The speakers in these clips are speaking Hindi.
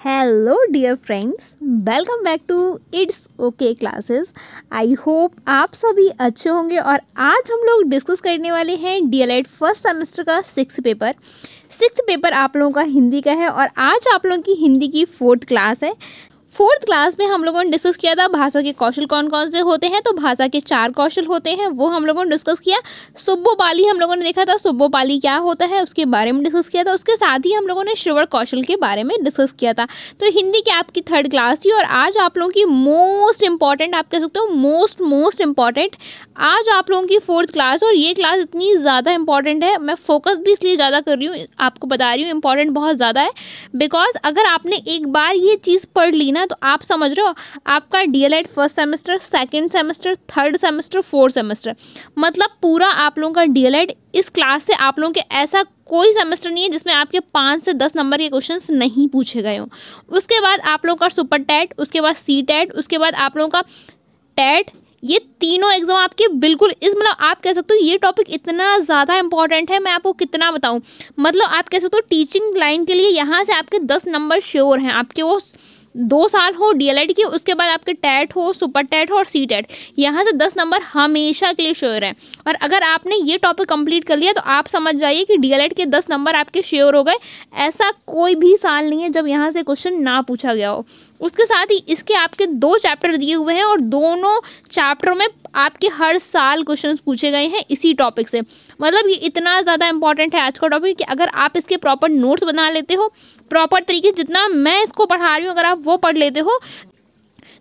Hello dear friends, welcome back to it's okay classes. I hope आप सभी अच्छे होंगे। और आज हम लोग डिस्कस करने वाले हैं डीएलएड फर्स्ट सेमेस्टर का सिक्स्थ पेपर आप लोगों का हिंदी का है। और आज आप लोगों की हिंदी की 4th क्लास है। 4th क्लास में हम लोगों ने डिस्कस किया था भाषा के कौशल कौन कौन से होते हैं। तो भाषा के 4 कौशल होते हैं, वो हम लोगों ने डिस्कस किया। सुब्बोपाली हम लोगों ने देखा था, सुब्बोपाली क्या होता है उसके बारे में डिस्कस किया था। उसके साथ ही हम लोगों ने श्रवण कौशल के बारे में डिस्कस किया था। तो हिंदी की आपकी 3rd क्लास थी। और आज आप लोगों की मोस्ट इंपॉर्टेंट, आप कह सकते हो मोस्ट इंपॉर्टेंट आज आप लोगों की 4th क्लास। और ये क्लास इतनी ज़्यादा इंपॉर्टेंट है, मैं फोकस भी इसलिए ज़्यादा कर रही हूँ, आपको बता रही हूँ इंपॉर्टेंट बहुत ज़्यादा है। बिकॉज अगर आपने एक बार ये चीज़ पढ़ ली ना, तो आप समझ रहे हो आपका DElEd first semester, 2nd semester, 3rd semester, 4th semester, मतलब पूरा आप लोगों का डीएलएड इस क्लास से आप लोगों के ऐसा कोई सेमेस्टर नहीं है जिसमें आपके 5 से 10 नंबर के क्वेश्चंस नहीं पूछे गए हों। उसके बाद आप लोगों का सुपर टेट, उसके बाद सी टेट, उसके बाद आप लोगों का टेट, ये तीनों एग्जाम आपके बिल्कुल इस मतलब आप कह सकते हो ये टॉपिक इतना ज़्यादा इंपॉर्टेंट है, मैं आपको कितना बताऊं। मतलब आप कह सकते हो टीचिंग लाइन के लिए यहाँ से आपके 10 नंबर श्योर हैं। आपके वो 2 साल हो डीएलएड की, उसके बाद आपके टेट हो, सुपर टेट हो और सी टेट, यहाँ से 10 नंबर हमेशा के लिए श्योर है। और अगर आपने ये टॉपिक कंप्लीट कर लिया तो आप समझ जाइए कि डीएलएड के 10 नंबर आपके श्योर हो गए। ऐसा कोई भी साल नहीं है जब यहाँ से क्वेश्चन ना पूछा गया हो। उसके साथ ही इसके आपके 2 चैप्टर दिए हुए हैं और दोनों चैप्टरों में आपके हर साल क्वेश्चंस पूछे गए हैं इसी टॉपिक से। मतलब ये इतना ज़्यादा इंपॉर्टेंट है आज का टॉपिक कि अगर आप इसके प्रॉपर नोट्स बना लेते हो, प्रॉपर तरीके से जितना मैं इसको पढ़ा रही हूँ अगर आप वो पढ़ लेते हो,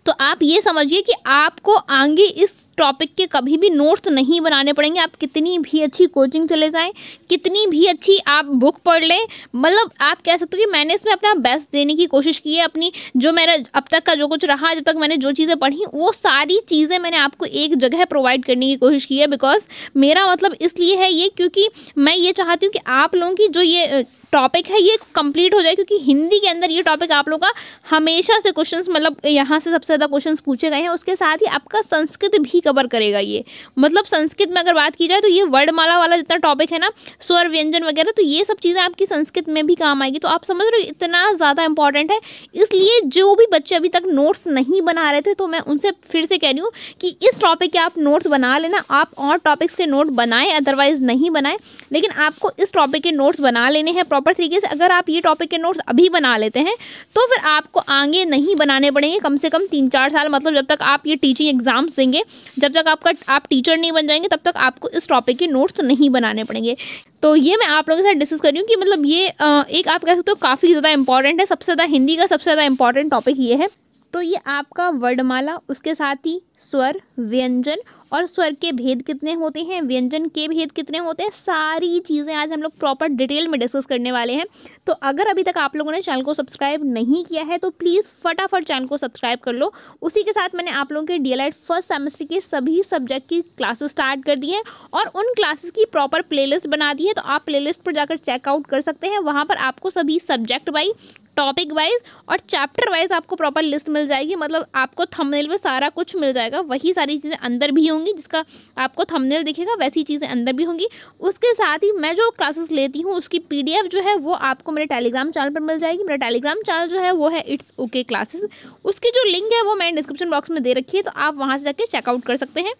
तो आप ये समझिए कि आपको आगे इस टॉपिक के कभी भी नोट्स नहीं बनाने पड़ेंगे। आप कितनी भी अच्छी कोचिंग चले जाएं, कितनी भी अच्छी आप बुक पढ़ लें, मतलब आप कह सकते हो कि मैंने इसमें अपना बेस्ट देने की कोशिश की है। अपनी जो मेरा अब तक का जो कुछ रहा, जब तक मैंने जो चीज़ें पढ़ी, वो सारी चीज़ें मैंने आपको एक जगह प्रोवाइड करने की कोशिश की है। बिकॉज मेरा मतलब इसलिए है ये, क्योंकि मैं ये चाहती हूँ कि आप लोगों की जो ये टॉपिक है ये कंप्लीट हो जाए। क्योंकि हिंदी के अंदर ये टॉपिक आप लोगों का हमेशा से क्वेश्चंस, मतलब यहाँ से सबसे ज़्यादा क्वेश्चंस पूछे गए हैं। उसके साथ ही आपका संस्कृत भी कवर करेगा ये। मतलब संस्कृत में अगर बात की जाए तो ये वर्णमाला वाला जितना टॉपिक है ना, स्वर व्यंजन वगैरह, तो ये सब चीज़ें आपकी संस्कृत में भी काम आएगी। तो आप समझ रहे हो इतना ज़्यादा इंपॉर्टेंट है। इसलिए जो भी बच्चे अभी तक नोट्स नहीं बना रहे थे, तो मैं उनसे फिर से कह रही हूँ कि इस टॉपिक के आप नोट्स बना लेना। आप और टॉपिक्स के नोट बनाएं, अदरवाइज नहीं बनाएं, लेकिन आपको इस टॉपिक के नोट्स बना लेने हैं प्रॉपर तरीके से। अगर आप ये टॉपिक के नोट्स अभी बना लेते हैं तो फिर आपको आगे नहीं बनाने पड़ेंगे कम से कम 3-4 साल। मतलब जब तक आप ये टीचिंग एग्जाम्स देंगे, जब तक आप टीचर नहीं बन जाएंगे, तब तक आपको इस टॉपिक के नोट्स नहीं बनाने पड़ेंगे। तो ये मैं आप लोगों के साथ डिस्कस कर रही हूँ कि मतलब ये एक आप कह सकते हो काफ़ी ज़्यादा इंपॉर्टेंट है। सबसे ज़्यादा हिंदी का सबसे ज़्यादा इंपॉर्टेंट टॉपिक ये है। तो ये आपका वर्णमाला, उसके साथ ही स्वर, व्यंजन, और स्वर के भेद कितने होते हैं, व्यंजन के भेद कितने होते हैं, सारी चीज़ें आज हम लोग प्रॉपर डिटेल में डिस्कस करने वाले हैं। तो अगर अभी तक आप लोगों ने चैनल को सब्सक्राइब नहीं किया है तो प्लीज़ फटाफट चैनल को सब्सक्राइब कर लो। उसी के साथ मैंने आप लोगों के डीएलएड फर्स्ट सेमेस्टर के सभी सब्जेक्ट की क्लासेस स्टार्ट कर दी हैं और उन क्लासेस की प्रॉपर प्लेलिस्ट बना दी है। तो आप प्लेलिस्ट पर जाकर चेकआउट कर सकते हैं। वहाँ पर आपको सभी सब्जेक्ट वाइज, टॉपिक वाइज और चैप्टर वाइज आपको प्रॉपर लिस्ट मिल जाएगी। मतलब आपको थंबनेल में सारा कुछ मिल जाएगा। वही सारी चीज़ें अंदर भी होंगी, जिसका आपको थंबनेल दिखेगा वैसी चीज़ें अंदर भी होंगी। उसके साथ ही मैं जो क्लासेस लेती हूँ उसकी पीडीएफ जो है वो आपको मेरे टेलीग्राम चैनल पर मिल जाएगी। मेरा टेलीग्राम चैनल जो है वो है इट्स ओके क्लासेस। उसकी जो लिंक है वो मैंने डिस्क्रिप्शन बॉक्स में दे रखी है, तो आप वहाँ से जाके चेकआउट कर सकते हैं।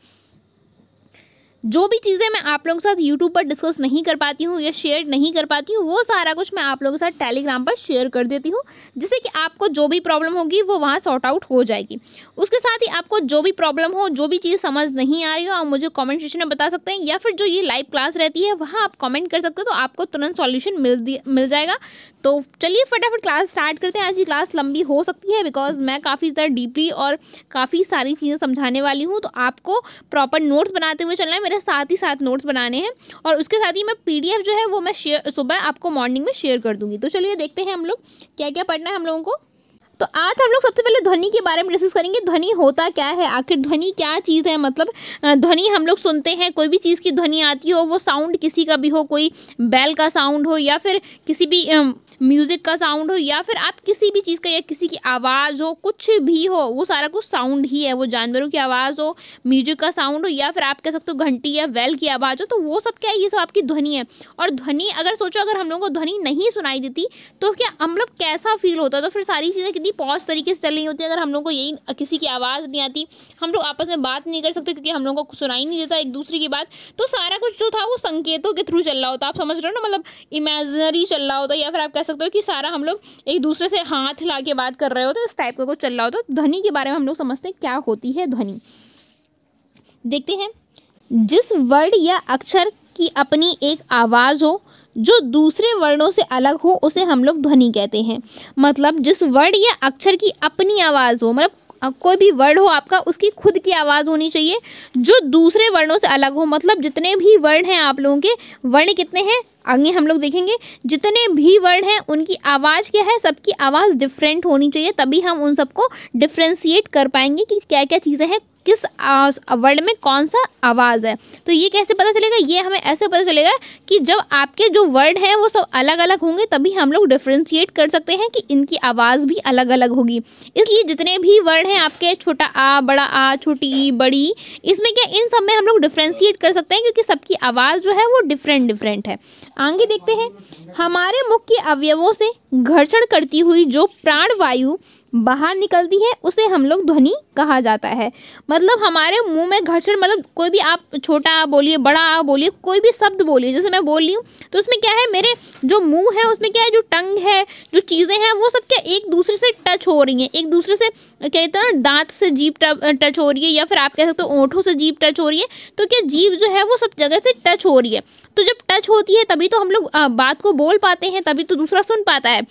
जो भी चीज़ें मैं आप लोगों के साथ यूट्यूब पर डिस्कस नहीं कर पाती हूँ या शेयर नहीं कर पाती हूँ, वो सारा कुछ मैं आप लोगों के साथ टेलीग्राम पर शेयर कर देती हूँ, जिससे कि आपको जो भी प्रॉब्लम होगी वो वहाँ सॉर्ट आउट हो जाएगी। उसके साथ ही आपको जो भी प्रॉब्लम हो, जो भी चीज़ समझ नहीं आ रही हो, आप मुझे कमेंट सेक्शन में बता सकते हैं, या फिर जो ये लाइव क्लास रहती है वहाँ आप कमेंट कर सकते हो, तो आपको तुरंत सॉल्यूशन मिल जाएगा। तो चलिए फटाफट क्लास स्टार्ट करते हैं। आज की क्लास लंबी हो सकती है बिकॉज मैं काफ़ी ज़्यादा डीपली और काफ़ी सारी चीज़ें समझाने वाली हूँ। तो आपको प्रॉपर नोट्स बनाते हुए चलना है, मेरे साथ ही साथ नोट्स बनाने हैं। और उसके साथ ही मैं पीडीएफ जो है वो मैं सुबह आपको मॉर्निंग में शेयर कर दूँगी। तो चलिए देखते हैं हम लोग क्या क्या पढ़ना है हम लोगों को। तो आज हम लोग सबसे पहले ध्वनि के बारे में डिस्कस करेंगे। ध्वनि होता क्या है, आखिर ध्वनि क्या चीज़ है। मतलब ध्वनि हम लोग सुनते हैं, कोई भी चीज़ की ध्वनि आती हो, वो साउंड किसी का भी हो, कोई बैल का साउंड हो या फिर किसी भी म्यूजिक का साउंड हो या फिर आप किसी भी चीज़ का या किसी की आवाज़ हो, कुछ भी हो, वो सारा कुछ साउंड ही है। वो जानवरों की आवाज़ हो, म्यूजिक का साउंड हो या फिर आप कह सकते हो घंटी या वेल की आवाज़ हो, तो वो सब क्या है, ये सब आपकी ध्वनि है। और ध्वनि अगर सोचो अगर हम लोगों को ध्वनि नहीं सुनाई देती तो क्या हम लोग कैसा फील होता, तो फिर सारी चीज़ें कितनी पॉज तरीके से चल रही होती है। अगर हम लोग को यही किसी की आवाज़ नहीं आती, हम लोग आपस में बात नहीं कर सकते क्योंकि हम लोगों को सुनाई नहीं देता एक दूसरे की बात, तो सारा कुछ जो था वो संकेतों के थ्रू चल रहा होता। आप समझ रहे हो ना, मतलब इमेजिनरी चल रहा होता, या फिर आप कह सकते हो कि सारा हम लोग एक दूसरे से हाथ ला के बात कर रहे होते, इस टाइप का कुछ चल रहा होता। ध्वनि के बारे में हम लोग समझते हैं क्या होती है ध्वनि। देखते हैं, जिस वर्ड या अक्षर की अपनी एक आवाज़ हो जो दूसरे वर्णों से अलग हो उसे हम लोग ध्वनि कहते हैं। मतलब जिस वर्ड या अक्षर की अपनी आवाज़ हो, मतलब कोई भी वर्ड हो आपका, उसकी खुद की आवाज़ होनी चाहिए जो दूसरे वर्णों से अलग हो। मतलब जितने भी वर्ड हैं आप लोगों के, वर्ण कितने हैं आगे हम लोग देखेंगे, जितने भी वर्ड हैं उनकी आवाज़ क्या है, सबकी आवाज़ डिफरेंट होनी चाहिए, तभी हम उन सबको डिफ्रेंशिएट कर पाएंगे कि क्या क्या चीज़ें हैं, किस वर्ड में कौन सा आवाज़ है। तो ये कैसे पता चलेगा, ये हमें ऐसे पता चलेगा कि जब आपके जो वर्ड हैं वो सब अलग अलग होंगे, तभी हम लोग डिफ्रेंशिएट कर सकते हैं कि इनकी आवाज़ भी अलग अलग होगी। इसलिए जितने भी वर्ड हैं आपके, छोटा आ, बड़ा आ, छोटी ई, बड़ी, इसमें क्या इन सब में हम लोग डिफ्रेंशिएट कर सकते हैं क्योंकि सबकी आवाज़ जो है वो डिफरेंट है। आगे देखते हैं, हमारे मुख्य अवयवों से घर्षण करती हुई जो प्राणवायु बाहर निकलती है उसे हम लोग ध्वनि कहा जाता है। मतलब हमारे मुंह में घर्षण, मतलब कोई भी आप छोटा आ बोलिए, बड़ा आ बोलिए, कोई भी शब्द बोलिए, जैसे मैं बोल रही हूँ तो उसमें क्या है, मेरे जो मुंह है उसमें क्या है, जो टंग है, जो चीज़ें हैं वो सब क्या एक दूसरे से टच हो रही हैं, एक दूसरे से कहते हैं ना, दांत से जीभ टच हो रही है या फिर आप कह सकते हो ओंठों से जीभ टच हो रही है, तो क्या जीभ जो है वो सब जगह से टच हो रही है। तो जब टच होती है तभी तो हम लोग बात को बोल पाते हैं, तभी तो दूसरा सुन पाता है।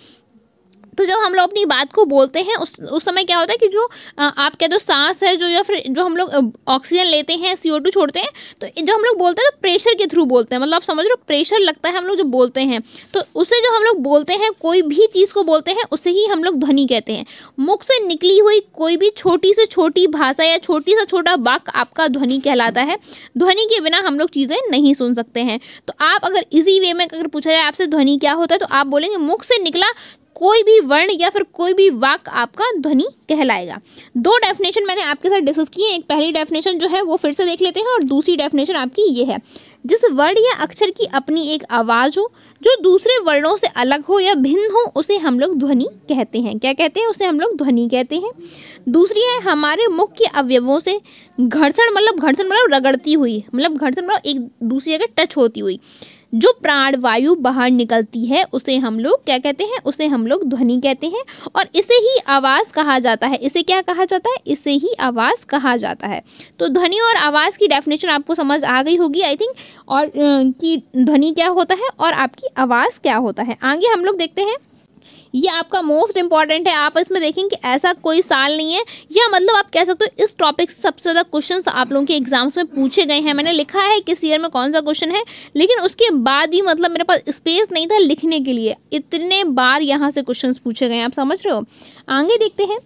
तो जब हम लोग अपनी बात को बोलते हैं उस समय क्या होता है कि जो आप कह दो सांस है जो, या फिर जो हम लोग ऑक्सीजन लेते हैं, CO2 छोड़ते हैं, तो जब हम लोग बोलते हैं तो प्रेशर के थ्रू बोलते हैं। मतलब आप समझ लो प्रेशर लगता है हम लोग जब बोलते हैं, तो उससे जो हम लोग बोलते हैं, कोई भी चीज़ को बोलते हैं उसे ही हम लोग ध्वनि कहते हैं। मुख से निकली हुई कोई भी छोटी से छोटी भाषा या छोटी से छोटा वाक्य आपका ध्वनि कहलाता है। ध्वनि के बिना हम लोग चीज़ें नहीं सुन सकते हैं। तो आप अगर इजी वे में अगर पूछा जाए आपसे ध्वनि क्या होता है, तो आप बोलेंगे मुख से निकला कोई भी वर्ण या फिर कोई भी वाक्य आपका ध्वनि कहलाएगा। दो डेफिनेशन मैंने आपके साथ डिस्कस की है। एक पहली डेफिनेशन जो है वो फिर से देख लेते हैं, और दूसरी डेफिनेशन आपकी ये है, जिस वर्ण या अक्षर की अपनी एक आवाज़ हो जो दूसरे वर्णों से अलग हो या भिन्न हो उसे हम लोग ध्वनि कहते हैं। क्या कहते हैं, उसे हम लोग ध्वनि कहते हैं। दूसरी है, हमारे मुख्य अवयवों से घर्षण मतलब रगड़ती हुई, मतलब घर्षण मतलब एक दूसरे के टच होती हुई जो प्राणवायु बाहर निकलती है उसे हम लोग क्या कहते हैं, उसे हम लोग ध्वनि कहते हैं। और इसे ही आवाज़ कहा जाता है। इसे क्या कहा जाता है, इसे ही आवाज़ कहा जाता है। तो ध्वनि और आवाज़ की डेफिनेशन आपको समझ आ गई होगी आई थिंक, और कि ध्वनि क्या होता है और आपकी आवाज़ क्या होता है। आगे हम लोग देखते हैं, ये आपका मोस्ट इंपॉर्टेंट है। आप इसमें देखें कि ऐसा कोई साल नहीं है, या मतलब आप कह सकते हो इस टॉपिक से सबसे ज़्यादा क्वेश्चंस आप लोगों के एग्जाम्स में पूछे गए हैं। मैंने लिखा है किस ईयर में कौन सा क्वेश्चन है, लेकिन उसके बाद भी मतलब मेरे पास स्पेस नहीं था लिखने के लिए, इतने बार यहाँ से क्वेश्चंस पूछे गए हैं। आप समझ रहे हो। आगे देखते हैं,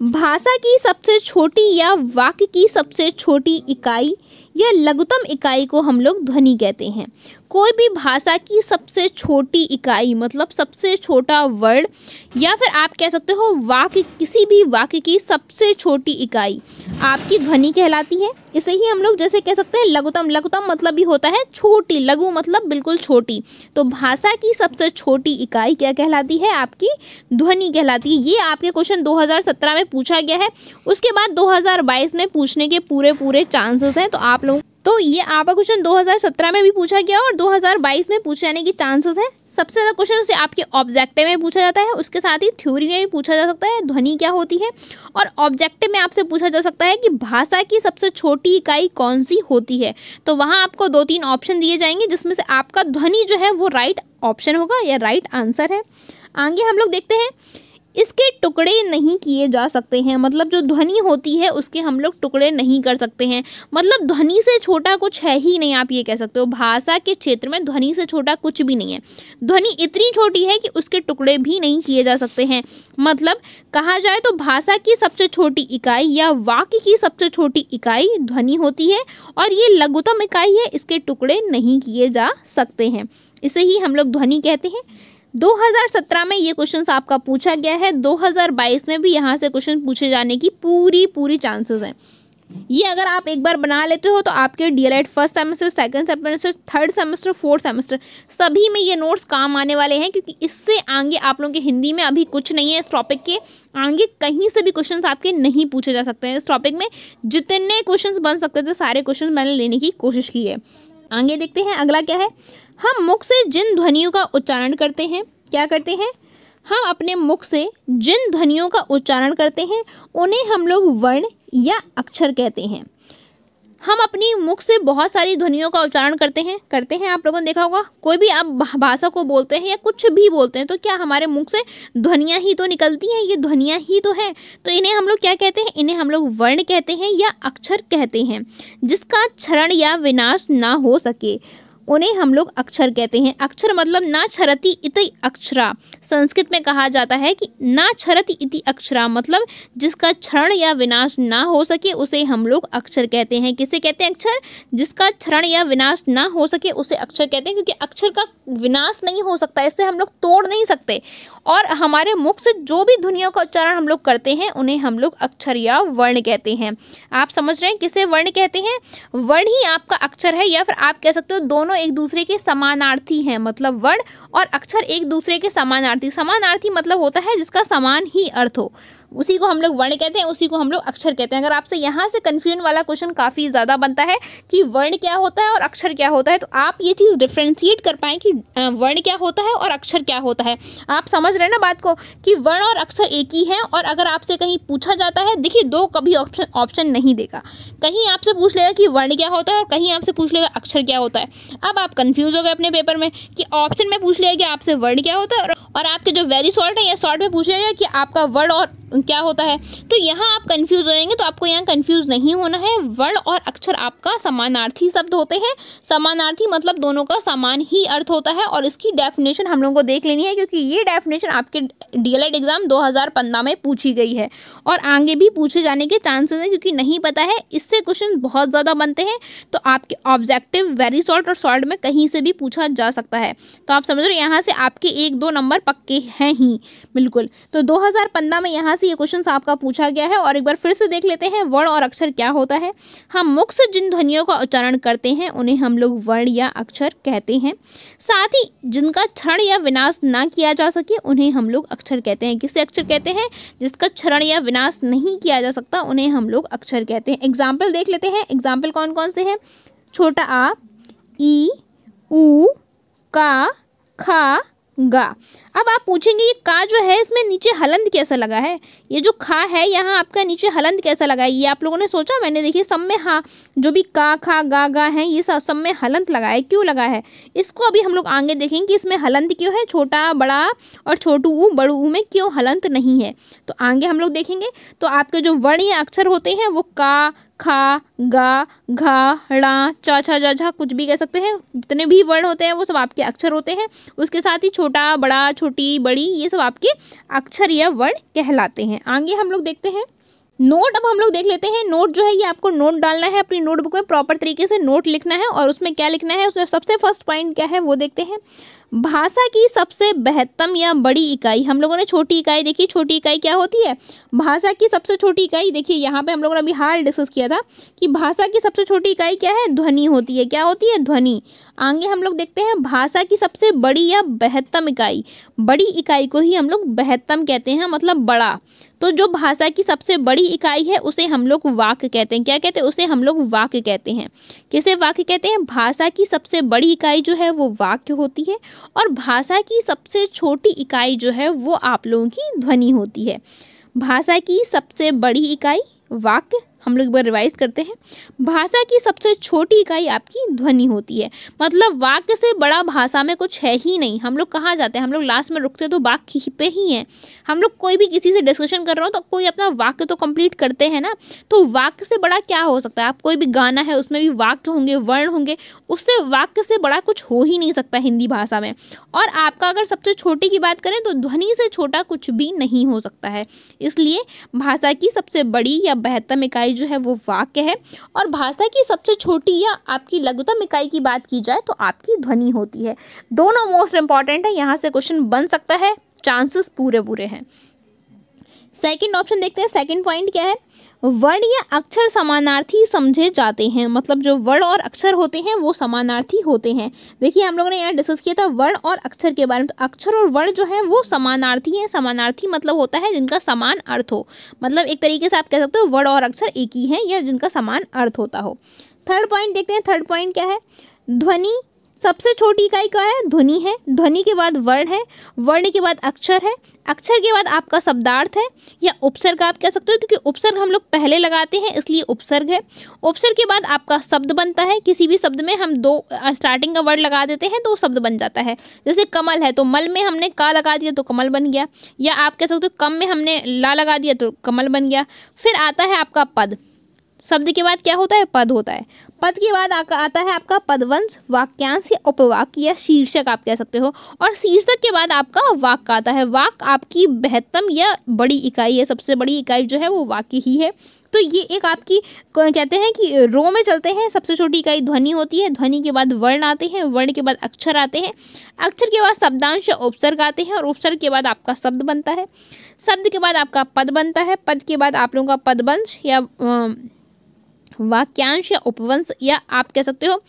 भाषा की सबसे छोटी या वाक्य की सबसे छोटी इकाई या लघुतम इकाई को हम लोग ध्वनि कहते हैं। कोई भी भाषा की सबसे छोटी इकाई मतलब सबसे छोटा वर्ड, या फिर आप कह सकते हो वाक्य, किसी भी वाक्य की सबसे छोटी इकाई आपकी ध्वनि कहलाती है। इसे ही हम लोग जैसे कह सकते हैं लघुतम मतलब भी होता है छोटी, लघु मतलब बिल्कुल छोटी। तो भाषा की सबसे छोटी इकाई क्या कहलाती है, आपकी ध्वनि कहलाती है। ये आपके क्वेश्चन 2017 में पूछा गया है, उसके बाद 2022 में पूछने के पूरे चांसेस हैं। तो आप लोग, तो ये आपका क्वेश्चन 2017 में भी पूछा गया और 2022 में पूछे जाने की चांसेस है। सबसे ज़्यादा क्वेश्चन से आपके ऑब्जेक्टिव में पूछा जाता है, उसके साथ ही थ्योरी में भी पूछा जा सकता है ध्वनि क्या होती है। और ऑब्जेक्टिव में आपसे पूछा जा सकता है कि भाषा की सबसे छोटी इकाई कौन सी होती है। तो वहाँ आपको 2-3 ऑप्शन दिए जाएंगे जिसमें से आपका ध्वनि जो है वो राइट ऑप्शन होगा या राइट आंसर है। आगे हम लोग देखते हैं, इसके टुकड़े नहीं किए जा सकते हैं। मतलब जो ध्वनि होती है उसके हम लोग टुकड़े नहीं कर सकते हैं। मतलब ध्वनि से छोटा कुछ है ही नहीं, आप ये कह सकते हो। भाषा के क्षेत्र में ध्वनि से छोटा कुछ भी नहीं है। ध्वनि इतनी छोटी है कि उसके टुकड़े भी नहीं किए जा सकते हैं। मतलब कहा जाए तो भाषा की सबसे छोटी इकाई या वाक्य की सबसे छोटी इकाई ध्वनि होती है, और ये लघुतम इकाई है, इसके टुकड़े नहीं किए जा सकते हैं। इसे ही हम लोग ध्वनि कहते हैं। 2017 में ये क्वेश्चन आपका पूछा गया है, 2022 में भी यहाँ से क्वेश्चन पूछे जाने की पूरी चांसेस हैं। ये अगर आप एक बार बना लेते हो तो आपके DElEd first semester, second semester, third semester, fourth semester सभी में ये नोट्स काम आने वाले हैं, क्योंकि इससे आगे आप लोगों के हिंदी में अभी कुछ नहीं है। इस टॉपिक के आगे कहीं से भी क्वेश्चंस आपके नहीं पूछे जा सकते हैं। इस टॉपिक में जितने क्वेश्चंस बन सकते थे सारे क्वेश्चन मैंने लेने की कोशिश की है। आगे देखते हैं अगला क्या है। हम मुख से जिन ध्वनियों का उच्चारण करते हैं, क्या करते हैं, हम अपने मुख से जिन ध्वनियों का उच्चारण करते हैं उन्हें हम लोग वर्ण या अक्षर कहते हैं। हम अपनी मुख से बहुत सारी ध्वनियों का उच्चारण करते हैं। आप लोगों ने देखा होगा, कोई भी आप भाषा को बोलते हैं या कुछ भी बोलते हैं तो क्या हमारे मुख से ध्वनियाँ ही तो निकलती हैं, ये ध्वनियाँ ही तो हैं। तो इन्हें हम लोग क्या कहते हैं, इन्हें हम लोग वर्ण कहते हैं या अक्षर कहते हैं। जिसका क्षरण या विनाश ना हो सके उन्हें हम लोग अक्षर कहते हैं। अक्षर मतलब ना क्षरति इति अक्षरा। संस्कृत में कहा जाता है कि ना क्षरति इति अक्षरा मतलब जिसका क्षरण या विनाश ना हो सके उसे हम लोग अक्षर कहते हैं। किसे कहते हैं, अक्षर। जिसका क्षरण या विनाश ना हो सके उसे अक्षर कहते हैं, क्योंकि अक्षर का विनाश नहीं हो सकता, इससे हम लोग तोड़ नहीं सकते। और हमारे मुख से जो भी ध्वनियों का उच्चारण हम लोग करते हैं उन्हें हम लोग अक्षर या वर्ण कहते हैं। आप समझ रहे हैं किसे वर्ण कहते हैं। वर्ण ही आपका अक्षर है, या फिर आप कह सकते हो दोनों एक दूसरे के समानार्थी हैं। मतलब वर्ण और अक्षर एक दूसरे के समानार्थी मतलब होता है जिसका समान ही अर्थ हो, उसी को हम लोग वर्ण कहते हैं, उसी को हम लोग अक्षर कहते हैं। अगर आपसे यहाँ से कन्फ्यूजन वाला क्वेश्चन काफ़ी ज़्यादा बनता है कि वर्ण क्या होता है और अक्षर क्या होता है, तो आप ये चीज़ डिफ्रेंशिएट कर पाएँ कि वर्ण क्या होता है और अक्षर क्या होता है। आप समझ रहे हैं ना बात को, कि वर्ण और अक्षर एक ही है। और अगर आपसे कहीं पूछा जाता है, देखिए दो कभी ऑप्शन नहीं देगा, कहीं आपसे पूछ लेगा कि वर्ण क्या होता है और कहीं आपसे पूछ लेगा अक्षर क्या होता है। अब आप कंफ्यूज हो गए अपने पेपर में कि ऑप्शन में पूछ लेगा कि आपसे वर्ण क्या होता है और आपके जो वेरी शॉर्ट है या शॉर्ट में पूछ लेगा कि आपका वर्ण और क्या होता है। तो यहाँ आप कंफ्यूज हो जाएंगे, तो आपको यहाँ कंफ्यूज नहीं होना है। वर्ण और अक्षर आपका समानार्थी शब्द होते हैं। समानार्थी मतलब दोनों का समान ही अर्थ होता है। और इसकी डेफिनेशन हम लोगों को देख लेनी है, क्योंकि ये डेफिनेशन आपके डीएलएड एग्जाम 2015 में पूछी गई है और आगे भी पूछे जाने के चांसेस हैं, क्योंकि नहीं पता है इससे क्वेश्चन बहुत ज़्यादा बनते हैं। तो आपके ऑब्जेक्टिव, वेरी शॉर्ट और शॉर्ट में कहीं से भी पूछा जा सकता है। तो आप समझ रहे हो, यहाँ से आपके 1-2 नंबर पक्के हैं ही बिल्कुल। तो 2015 में यहाँ से ये क्वेश्चन आपका पूछा गया है। और एक बार फिर से देख लेते हैं, वर्ण और अक्षर क्या होता है। हम मुख से जिन ध्वनियों का उच्चारण करते हैं उन्हें हम लोग वर्ण या अक्षर कहते हैं। साथ ही जिनका क्षरण या विनाश ना किया जा सके उन्हें हम लोग अक्षर कहते हैं। किसे अक्षर कहते हैं, जिसका क्षरण या विनाश नहीं किया जा सकता उन्हें हम लोग अक्षर कहते हैं। एग्जाम्पल देख लेते हैं। एग्जाम्पल कौन कौन से हैं, छोटा आ, ई, ऊ, का, खा, गा। अब आप पूछेंगे ये का जो है इसमें नीचे हलंत कैसा लगा है, ये जो खा है यहाँ आपका नीचे हलंत कैसा लगा है, ये आप लोगों ने सोचा। मैंने देखिए सब में हाँ जो भी का, खा, गा है ये सब में हलंत लगा है। क्यों लगा है, इसको अभी हम लोग आगे देखेंगे कि इसमें हलंत क्यों है। छोटा, बड़ा और छोटू ऊ, बड़ू ऊ में क्यों हलंत नहीं है, तो आगे हम लोग देखेंगे। तो आपके जो वर्ण या अक्षर होते हैं वो का, खा, गा, घा, ड़ा, चा, छा, जा, झा कुछ भी कह सकते हैं। जितने भी वर्ण होते हैं वो सब आपके अक्षर होते हैं। उसके साथ ही छोटा, बड़ा, छोटी, बड़ी ये सब आपके अक्षर या वर्ण कहलाते हैं। आगे हम लोग देखते हैं नोट। अब हम लोग देख लेते हैं नोट जो है ये आपको नोट डालना है अपनी नोटबुक में, प्रॉपर तरीके से नोट लिखना है। और उसमें क्या लिखना है, उसमें सबसे फर्स्ट पॉइंट क्या है वो देखते हैं। भाषा की सबसे बृहत्तम या बड़ी इकाई, हम लोगों ने छोटी इकाई देखी, छोटी इकाई क्या होती है, भाषा की सबसे छोटी इकाई। देखिए यहाँ पे हम लोगों ने अभी हाल डिस्कस किया था कि भाषा की सबसे छोटी इकाई क्या है, ध्वनि होती है। क्या होती है, ध्वनि। आगे हम लोग देखते हैं भाषा की सबसे बड़ी या बृहत्तम इकाई, बड़ी इकाई को ही हम लोग बृहत्तम कहते हैं, मतलब बड़ा। तो जो भाषा की सबसे बड़ी इकाई है उसे हम लोग वाक्य कहते हैं। क्या कहते हैं, उसे हम लोग वाक्य कहते हैं। किसे वाक्य कहते हैं, भाषा की सबसे बड़ी इकाई जो है वो वाक्य होती है और भाषा की सबसे छोटी इकाई जो है वो आप लोगों की ध्वनि होती है। भाषा की सबसे बड़ी इकाई वाक्य, हम लोग एक बार रिवाइज करते हैं। भाषा की सबसे छोटी इकाई आपकी ध्वनि होती है। मतलब वाक्य से बड़ा भाषा में कुछ है ही नहीं। हम लोग कहाँ जाते हैं, हम लोग लास्ट में रुकते तो वाक्य पे ही हैं। हम लोग कोई भी किसी से डिस्कशन कर रहे हो तो कोई अपना वाक्य तो कंप्लीट करते हैं ना। तो वाक्य से बड़ा क्या हो सकता है, आप कोई भी गाना है उसमें भी वाक्य होंगे, वर्ण होंगे, उससे वाक्य से बड़ा कुछ हो ही नहीं सकता हिंदी भाषा में। और आपका अगर सबसे छोटे की बात करें तो ध्वनि से छोटा कुछ भी नहीं हो सकता है। इसलिए भाषा की सबसे बड़ी या बृहत्तम इकाई इकाई जो है वो वाक्य है। और भाषा की सबसे छोटी या आपकी लघुतम इकाई की बात की जाए तो आपकी ध्वनि होती है। दोनों मोस्ट इंपॉर्टेंट है, यहाँ से क्वेश्चन बन सकता है, चांसेस पूरे पूरे हैं। सेकंड ऑप्शन देखते हैं, सेकंड पॉइंट क्या है, वर्ण या अक्षर समानार्थी समझे जाते हैं। मतलब जो वर्ण और अक्षर होते हैं वो समानार्थी होते हैं। देखिए हम लोगों ने यहाँ डिस्कस किया था वर्ण और अक्षर के बारे में, तो अक्षर और वर्ण जो है वो समानार्थी हैं। समानार्थी मतलब होता है जिनका समान अर्थ हो, मतलब एक तरीके से आप कह सकते हो वर्ण और अक्षर एक ही हैं या जिनका समान अर्थ होता हो। थर्ड पॉइंट देखते हैं, थर्ड पॉइंट क्या है, ध्वनि सबसे छोटी इकाई क्या है, ध्वनि है। ध्वनि के बाद वर्ण है, वर्ण के बाद अक्षर है, अक्षर के बाद आपका शब्दार्थ है या उपसर्ग आप कह सकते हो, क्योंकि उपसर्ग हम लोग पहले लगाते हैं इसलिए उपसर्ग है। उपसर्ग के बाद आपका शब्द बनता है, किसी भी शब्द में हम दो स्टार्टिंग का वर्ड लगा देते हैं तो शब्द बन जाता है। जैसे कमल है तो मल में हमने का लगा दिया तो कमल बन गया, या आप कह सकते हो कम में हमने ला लगा दिया तो कमल बन गया। फिर आता है आपका पद, शब्द के बाद क्या होता है, पद होता है। पद के बाद आता है आपका पदवंश, वाक्यांश या उपवाक्य या शीर्षक आप कह सकते हो, और शीर्षक के बाद आपका वाक्य आता है। वाक्य आपकी बृहत्तम या बड़ी इकाई है, सबसे बड़ी इकाई जो है वो वाक्य ही है। तो ये एक आपकी कहते हैं कि रो में चलते हैं। सबसे छोटी इकाई ध्वनि होती है, ध्वनि के बाद वर्ण आते हैं, वर्ण के बाद अक्षर आते हैं, अक्षर के बाद शब्दांश या उपसर्ग आते हैं, और उपसर्ग के बाद आपका शब्द बनता है, शब्द के बाद आपका पद बनता है, पद के बाद आप लोगों का पदवंश या वाक्यांश या उपवंश या आप कह सकते हो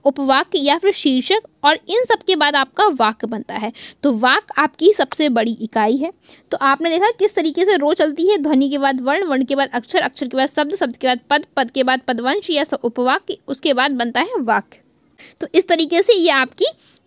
उपवाक्य या फिर शीर्षक, और इन सब के बाद आपका वाक्य बनता है। तो वाक्य आपकी सबसे बड़ी इकाई है। तो आपने देखा किस तरीके से रो चलती है, ध्वनि के बाद वर्ण, वर्ण के बाद अक्षर, अक्षर के बाद शब्द, शब्द के बाद पद, पद के बाद पदवंश या उपवाक्य, उसके बाद बनता है वाक्य। तो इस तरीके से ये आपकी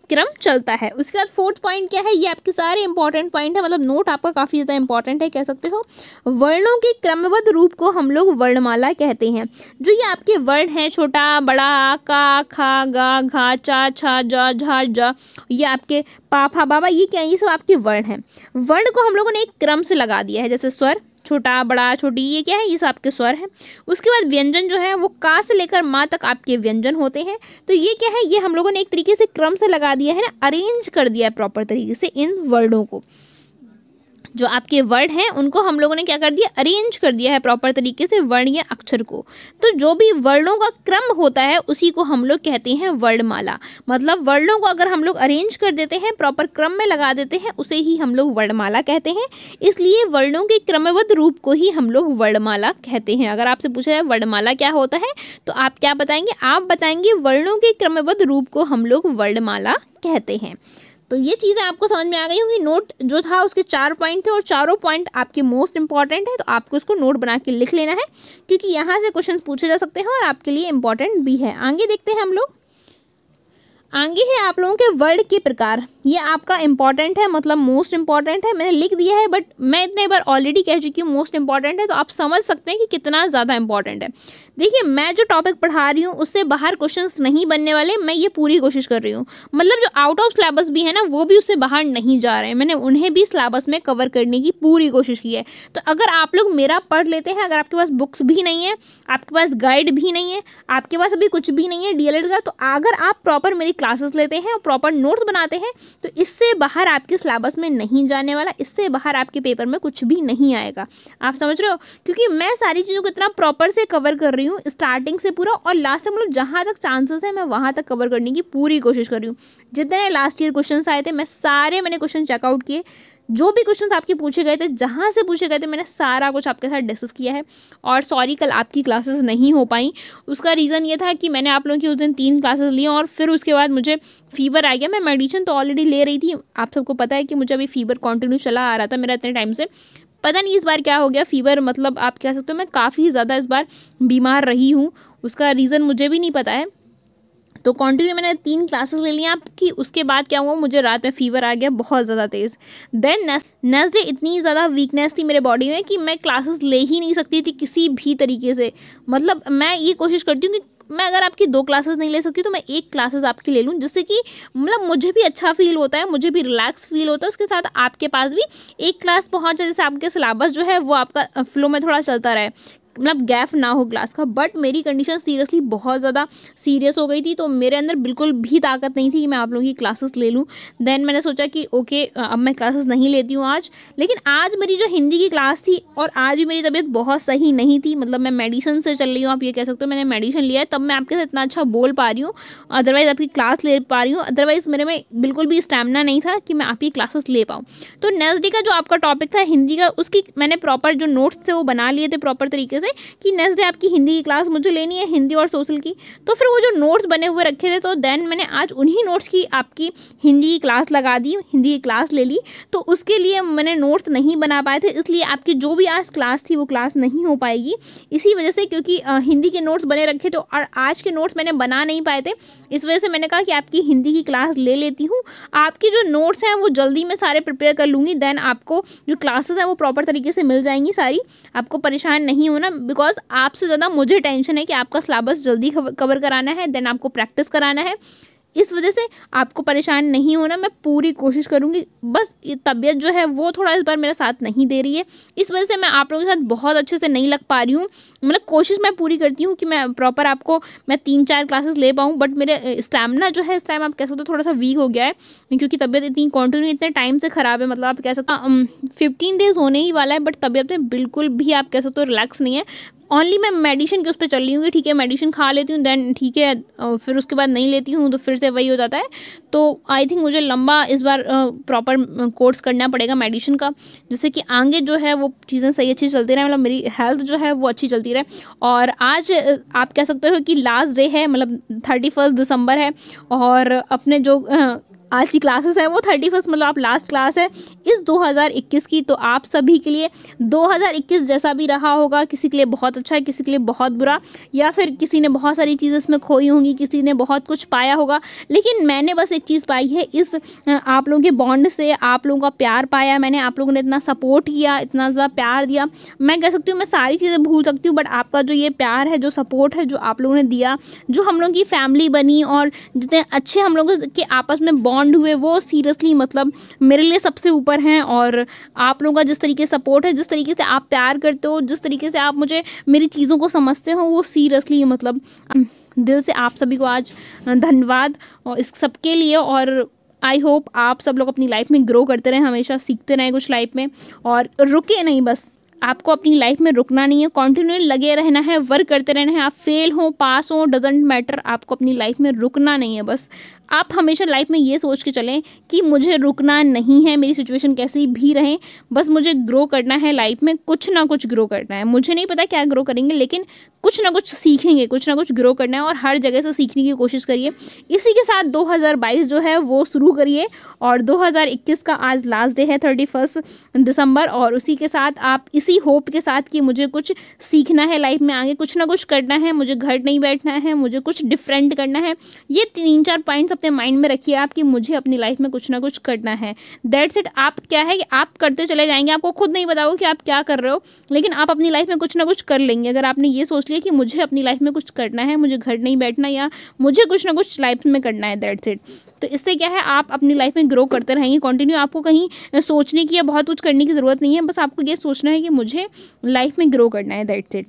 क्रम चलता है। उसके बाद फोर्थ पॉइंट क्या है, ये आपके सारे इंपॉर्टेंट पॉइंट है, मतलब नोट आपका काफ़ी ज़्यादा इंपॉर्टेंट है कह सकते हो। वर्णों के क्रमबद्ध रूप को हम लोग वर्णमाला कहते हैं। जो ये आपके वर्ण हैं, छोटा बड़ा, का खा गा घा चा छा जा झा जा, ये आपके पा फा बाबा, ये क्या है, ये सब आपके वर्ण हैं। वर्ण को हम लोगों ने एक क्रम से लगा दिया है, जैसे स्वर, छोटा बड़ा छोटी, ये क्या है, ये सब आपके स्वर हैं। उसके बाद व्यंजन जो है वो का से लेकर माँ तक आपके व्यंजन होते हैं। तो ये क्या है, ये हम लोगों ने एक तरीके से क्रम से लगा दिया है ना, अरेंज कर दिया है प्रॉपर तरीके से इन वर्डों को। जो आपके वर्ड हैं उनको हम लोगों ने क्या कर दिया, अरेंज कर दिया है प्रॉपर तरीके से वर्ण या अक्षर को। तो जो भी वर्णों का क्रम होता है उसी को हम लोग कहते हैं वर्णमाला। मतलब वर्णों को अगर हम लोग अरेंज कर देते हैं, प्रॉपर क्रम में लगा देते हैं, उसे ही हम लोग वर्णमाला कहते हैं। इसलिए वर्णों के क्रमबद्ध रूप को ही हम लोग वर्णमाला कहते हैं। अगर आपसे पूछा जाए वर्णमाला क्या होता है तो आप क्या बताएंगे, आप बताएंगे वर्णों के क्रमबद्ध रूप को हम लोग वर्णमाला कहते हैं। तो ये चीज़ें आपको समझ में आ गई होंगी। नोट जो था उसके 4 पॉइंट थे और चारों पॉइंट आपके मोस्ट इंपॉर्टेंट है, तो आपको इसको नोट बना के लिख लेना है, क्योंकि यहाँ से क्वेश्चंस पूछे जा सकते हैं और आपके लिए इंपॉर्टेंट भी है। आगे देखते हैं हम लोग, आगे है आप लोगों के वर्ड के प्रकार। ये आपका इंपॉर्टेंट है, मतलब मोस्ट इंपॉर्टेंट है। मैंने लिख दिया है बट मैं इतने बार ऑलरेडी कह चुकी हूँ मोस्ट इंपॉर्टेंट है, तो आप समझ सकते हैं कि कितना ज़्यादा इंपॉर्टेंट है। देखिए मैं जो टॉपिक पढ़ा रही हूँ उससे बाहर क्वेश्चंस नहीं बनने वाले, मैं ये पूरी कोशिश कर रही हूँ। मतलब जो आउट ऑफ सिलेबस भी है ना वो भी उससे बाहर नहीं जा रहे हैं, मैंने उन्हें भी सिलेबस में कवर करने की पूरी कोशिश की है। तो अगर आप लोग मेरा पढ़ लेते हैं, अगर आपके पास बुक्स भी नहीं है, आपके पास गाइड भी नहीं है, आपके पास अभी कुछ भी नहीं है डीएलएड का, तो अगर आप प्रॉपर मेरी क्लासेस लेते हैं और प्रॉपर नोट्स बनाते हैं तो इससे बाहर आपके सिलेबस में नहीं जाने वाला, इससे बाहर आपके पेपर में कुछ भी नहीं आएगा। आप समझ रहे हो, क्योंकि मैं सारी चीज़ों को इतना प्रॉपर से कवर कर रही हूँ स्टार्टिंग से पूरा, और लास्ट तक मतलब जहाँ तक चांसेस है मैं वहाँ तक कवर करने की पूरी कोशिश कर रही हूँ। जितने लास्ट ईयर क्वेश्चंस आए थे मैंने क्वेश्चन चेकआउट किए, जो भी क्वेश्चंस आपके पूछे गए थे, जहाँ से पूछे गए थे, मैंने सारा कुछ आपके साथ डिस्कस किया है। और सॉरी कल आपकी क्लासेस नहीं हो पाई, उसका रीज़न ये था कि मैंने आप लोगों की उस दिन 3 क्लासेस ली और फिर उसके बाद मुझे फीवर आ गया। मैं मेडिसिन तो ऑलरेडी ले रही थी, आप सबको पता है कि मुझे अभी फीवर कंटिन्यू चला आ रहा था मेरा इतने टाइम से। पता नहीं इस बार क्या हो गया, फीवर मतलब आप कह सकते हो मैं काफ़ी ज़्यादा इस बार बीमार रही हूँ, उसका रीज़न मुझे भी नहीं पता है। तो कंटिन्यू मैंने 3 क्लासेस ले लिया आपकी, उसके बाद क्या हुआ, मुझे रात में फीवर आ गया बहुत ज़्यादा तेज़। देन नेक्स्ट डे इतनी ज़्यादा वीकनेस थी मेरे बॉडी में कि मैं क्लासेस ले ही नहीं सकती थी किसी भी तरीके से। मतलब मैं ये कोशिश करती हूँ कि मैं अगर आपकी 2 क्लासेस नहीं ले सकती तो मैं 1 क्लासेस आपकी ले लूँ, जिससे कि मतलब मुझे भी अच्छा फील होता है, मुझे भी रिलैक्स फील होता है, उसके साथ आपके पास भी 1 क्लास पहुँच जाए, जैसे आपके सिलेबस जो है वो आपका फ्लो में थोड़ा चलता रहे। मतलब गैप ना हो क्लास का। बट मेरी कंडीशन सीरियसली बहुत ज़्यादा सीरियस हो गई थी, तो मेरे अंदर बिल्कुल भी ताकत नहीं थी कि मैं आप लोगों की क्लासेस ले लूँ। देन मैंने सोचा कि ओके अब मैं क्लासेस नहीं लेती हूँ आज। लेकिन आज मेरी जो हिंदी की क्लास थी, और आज भी मेरी तबीयत बहुत सही नहीं थी, मतलब मैं मेडिसिन से चल रही हूँ, आप ये कह सकते हो मैंने मेडिसिन लिया है, तब मैं आपके साथ इतना अच्छा बोल पा रही हूँ, अदरवाइज़ आपकी क्लास ले पा रही हूँ। अदरवाइज़ मेरे में बिल्कुल भी स्टैमिना नहीं था कि मैं आपकी क्लासेस ले पाऊँ। तो नेक्स्ट डे का जो आपका टॉपिक था हिंदी का, उसकी मैंने प्रॉपर जो नोट्स थे वो बना लिए थे प्रॉपर तरीके से कि नेक्स्ट डे आपकी हिंदी की क्लास मुझे लेनी है, हिंदी और सोशल की। तो फिर वो जो नोट्स बने हुए रखे थे, तो देन मैंने आज उन्हीं नोट्स की आपकी हिंदी की क्लास लगा दी, हिंदी की क्लास ले ली। तो उसके लिए मैंने नोट्स नहीं बना पाए थे, इसलिए आपकी जो भी आज क्लास थी वो क्लास नहीं हो पाएगी इसी वजह से, क्योंकि हिंदी के नोट्स बने रखे थे और आज के नोट्स मैंने बना नहीं पाए थे। इस वजह से मैंने कहा कि आपकी हिंदी की क्लास ले लेती हूँ। आपकी जो नोट्स हैं वो जल्दी में सारे प्रिपेयर कर लूँगी, देन आपको जो क्लासेस हैं वो प्रॉपर तरीके से मिल जाएंगी सारी, आपको परेशान नहीं होना। बिकॉज आपसे ज़्यादा मुझे टेंशन है कि आपका सिलेबस जल्दी कवर कराना है, देन आपको प्रैक्टिस कराना है। इस वजह से आपको परेशान नहीं होना, मैं पूरी कोशिश करूँगी। बस ये तबीयत जो है वो थोड़ा इस बार मेरा साथ नहीं दे रही है, इस वजह से मैं आप लोगों के साथ बहुत अच्छे से नहीं लग पा रही हूँ। मतलब कोशिश मैं पूरी करती हूँ कि मैं प्रॉपर आपको मैं 3-4 क्लासेस ले पाऊँ, बट मेरे स्टैमिना जो है इस टाइम आप कह सकते हो थोड़ा सा वीक हो गया है, क्योंकि तबीयत इतनी कंटिन्यू इतने टाइम से ख़राब है। मतलब आप कह सकते हो 15 डेज़ होने ही वाला है, बट तबीयत में बिल्कुल भी आप कह सकते हो रिलैक्स नहीं है। ओनली मैं मेडिसिन के उस पर चल रही हूँ कि ठीक है मेडिसिन खा लेती हूँ, देन ठीक है, फिर उसके बाद नहीं लेती हूँ तो फिर से वही हो जाता है। तो आई थिंक मुझे लंबा इस बार प्रॉपर कोर्स करना पड़ेगा मेडिसिन का, जिससे कि आगे जो है वो चीज़ें सही अच्छी चलती रहे, मतलब मेरी हेल्थ जो है वो अच्छी चलती रहे। और आज आप कह सकते हो कि लास्ट डे है, मतलब 31 दिसंबर है, और अपने जो आज की क्लासेस है वो 31 मतलब आप लास्ट क्लास है इस 2021 की। तो आप सभी के लिए 2021 जैसा भी रहा होगा, किसी के लिए बहुत अच्छा है, किसी के लिए बहुत बुरा, या फिर किसी ने बहुत सारी चीज़ें इसमें खोई होंगी, किसी ने बहुत कुछ पाया होगा। लेकिन मैंने बस एक चीज़ पाई है इस आप लोगों के बॉन्ड से, आप लोगों का प्यार पाया मैंने, आप लोगों ने इतना सपोर्ट किया, इतना ज़्यादा प्यार दिया। मैं कह सकती हूँ मैं सारी चीज़ें भूल सकती हूँ, बट आपका जो ये प्यार है, जो सपोर्ट है, जो आप लोगों ने दिया, जो हम लोगों की फैमिली बनी और जितने अच्छे हम लोगों के आपस में बॉन्ड हुए, वो सीरियसली मतलब मेरे लिए सबसे ऊपर हैं। और आप लोगों का जिस तरीके से सपोर्ट है, जिस तरीके से आप प्यार करते हो, जिस तरीके से आप मुझे मेरी चीज़ों को समझते हो, वो सीरियसली मतलब दिल से आप सभी को आज धन्यवाद और इस सब के लिए। और आई होप आप सब लोग अपनी लाइफ में ग्रो करते रहें, हमेशा सीखते रहें कुछ लाइफ में, और रुके नहीं। बस आपको अपनी लाइफ में रुकना नहीं है, कंटिन्यू लगे रहना है, वर्क करते रहना है। आप फेल हो पास हो डजेंट मैटर, आपको अपनी लाइफ में रुकना नहीं है। बस आप हमेशा लाइफ में ये सोच के चलें कि मुझे रुकना नहीं है, मेरी सिचुएशन कैसी भी रहे, बस मुझे ग्रो करना है लाइफ में, कुछ ना कुछ ग्रो करना है। मुझे नहीं पता क्या ग्रो करेंगे, लेकिन कुछ ना कुछ सीखेंगे, कुछ ना कुछ ग्रो करना है, और हर जगह से सीखने की कोशिश करिए। इसी के साथ 2022 जो है वो शुरू करिए, और 2021 का आज लास्ट डे है 31 दिसंबर, और उसी के साथ आप इसी होप के साथ कि मुझे कुछ सीखना है लाइफ में, आगे कुछ ना कुछ करना है, मुझे घर नहीं बैठना है, मुझे कुछ डिफरेंट करना है। ये 3-4 पॉइंट्स अपने माइंड में रखिए आप कि मुझे अपनी लाइफ में कुछ ना कुछ करना है। That's it. आप क्या है कि आप करते चले जाएंगे, आपको खुद नहीं पता होगा कि आप क्या कर रहे हो, लेकिन आप अपनी लाइफ में कुछ ना कुछ कर लेंगे। अगर आपने ये सोच लिया कि मुझे अपनी लाइफ में कुछ करना है, मुझे घर नहीं बैठना, या मुझे कुछ ना कुछ लाइफ में करना है, दैट्स इट। तो इससे क्या है, आप अपनी लाइफ में ग्रो करते रहेंगे कंटिन्यू। आपको कहीं सोचने की या बहुत कुछ करने की ज़रूरत नहीं है, बस आपको ये सोचना है कि मुझे लाइफ में ग्रो करना है, दैट्स इट।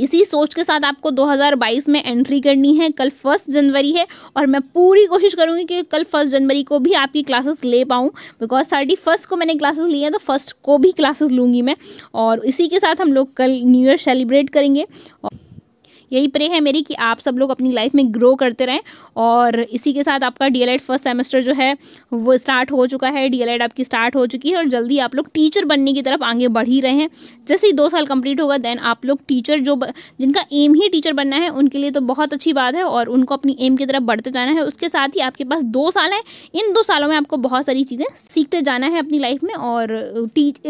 इसी सोच के साथ आपको 2022 में एंट्री करनी है। कल 1 जनवरी है, और मैं पूरी कोशिश करूँगी कि कल 1 जनवरी को भी आपकी क्लासेस ले पाऊँ, बिकॉज 31 को मैंने क्लासेस ली हैं, तो 1 को भी क्लासेस लूँगी मैं। और इसी के साथ हम लोग कल न्यू ईयर सेलिब्रेट करेंगे। यही प्रे है मेरी कि आप सब लोग अपनी लाइफ में ग्रो करते रहें। और इसी के साथ आपका डीएलएड फर्स्ट सेमेस्टर जो है वो स्टार्ट हो चुका है, डीएलएड आपकी स्टार्ट हो चुकी है, और जल्दी आप लोग टीचर बनने की तरफ आगे बढ़ ही रहे हैं। जैसे ही 2 साल कंप्लीट होगा, देन आप लोग टीचर जिनका एम ही टीचर बनना है, उनके लिए तो बहुत अच्छी बात है, और उनको अपनी एम की तरफ बढ़ते जाना है। उसके साथ ही आपके पास 2 साल है, इन 2 सालों में आपको बहुत सारी चीज़ें सीखते जाना है अपनी लाइफ में। और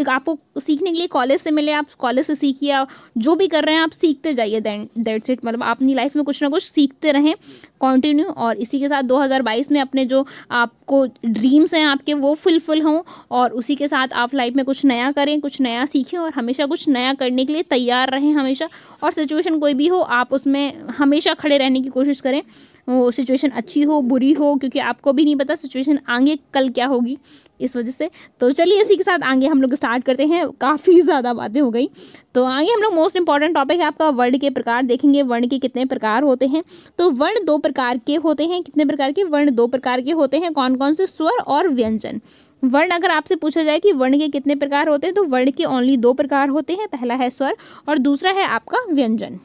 आपको सीखने के लिए कॉलेज से मिले, आप कॉलेज से सीखिए, जो भी कर रहे हैं आप सीखते जाइए, दैट्स इट। मतलब अपनी लाइफ में कुछ ना कुछ सीखते रहें कंटिन्यू। और इसी के साथ 2022 में अपने जो आपको ड्रीम्स हैं आपके, वो फुलफिल हों, और उसी के साथ आप लाइफ में कुछ नया करें, कुछ नया सीखें, और हमेशा कुछ नया करने के लिए तैयार रहें हमेशा। और सिचुएशन कोई भी हो, आप उसमें हमेशा खड़े रहने की कोशिश करें। सिचुएशन अच्छी हो बुरी हो, क्योंकि आपको भी नहीं पता सिचुएशन आगे कल क्या होगी, इस वजह से। तो चलिए इसी के साथ आगे हम लोग स्टार्ट करते हैं, काफ़ी ज़्यादा बातें हो गई। तो आगे हम लोग मोस्ट इंपॉर्टेंट टॉपिक है आपका वर्ण के प्रकार देखेंगे। वर्ण के कितने प्रकार होते हैं? तो वर्ण 2 प्रकार के होते हैं। कितने प्रकार के? वर्ण 2 प्रकार के होते हैं। कौन कौन से? स्वर और व्यंजन। वर्ण अगर आपसे पूछा जाए कि वर्ण के कितने प्रकार होते हैं, तो वर्ण के ओनली 2 प्रकार होते हैं। पहला है स्वर और दूसरा है आपका व्यंजन।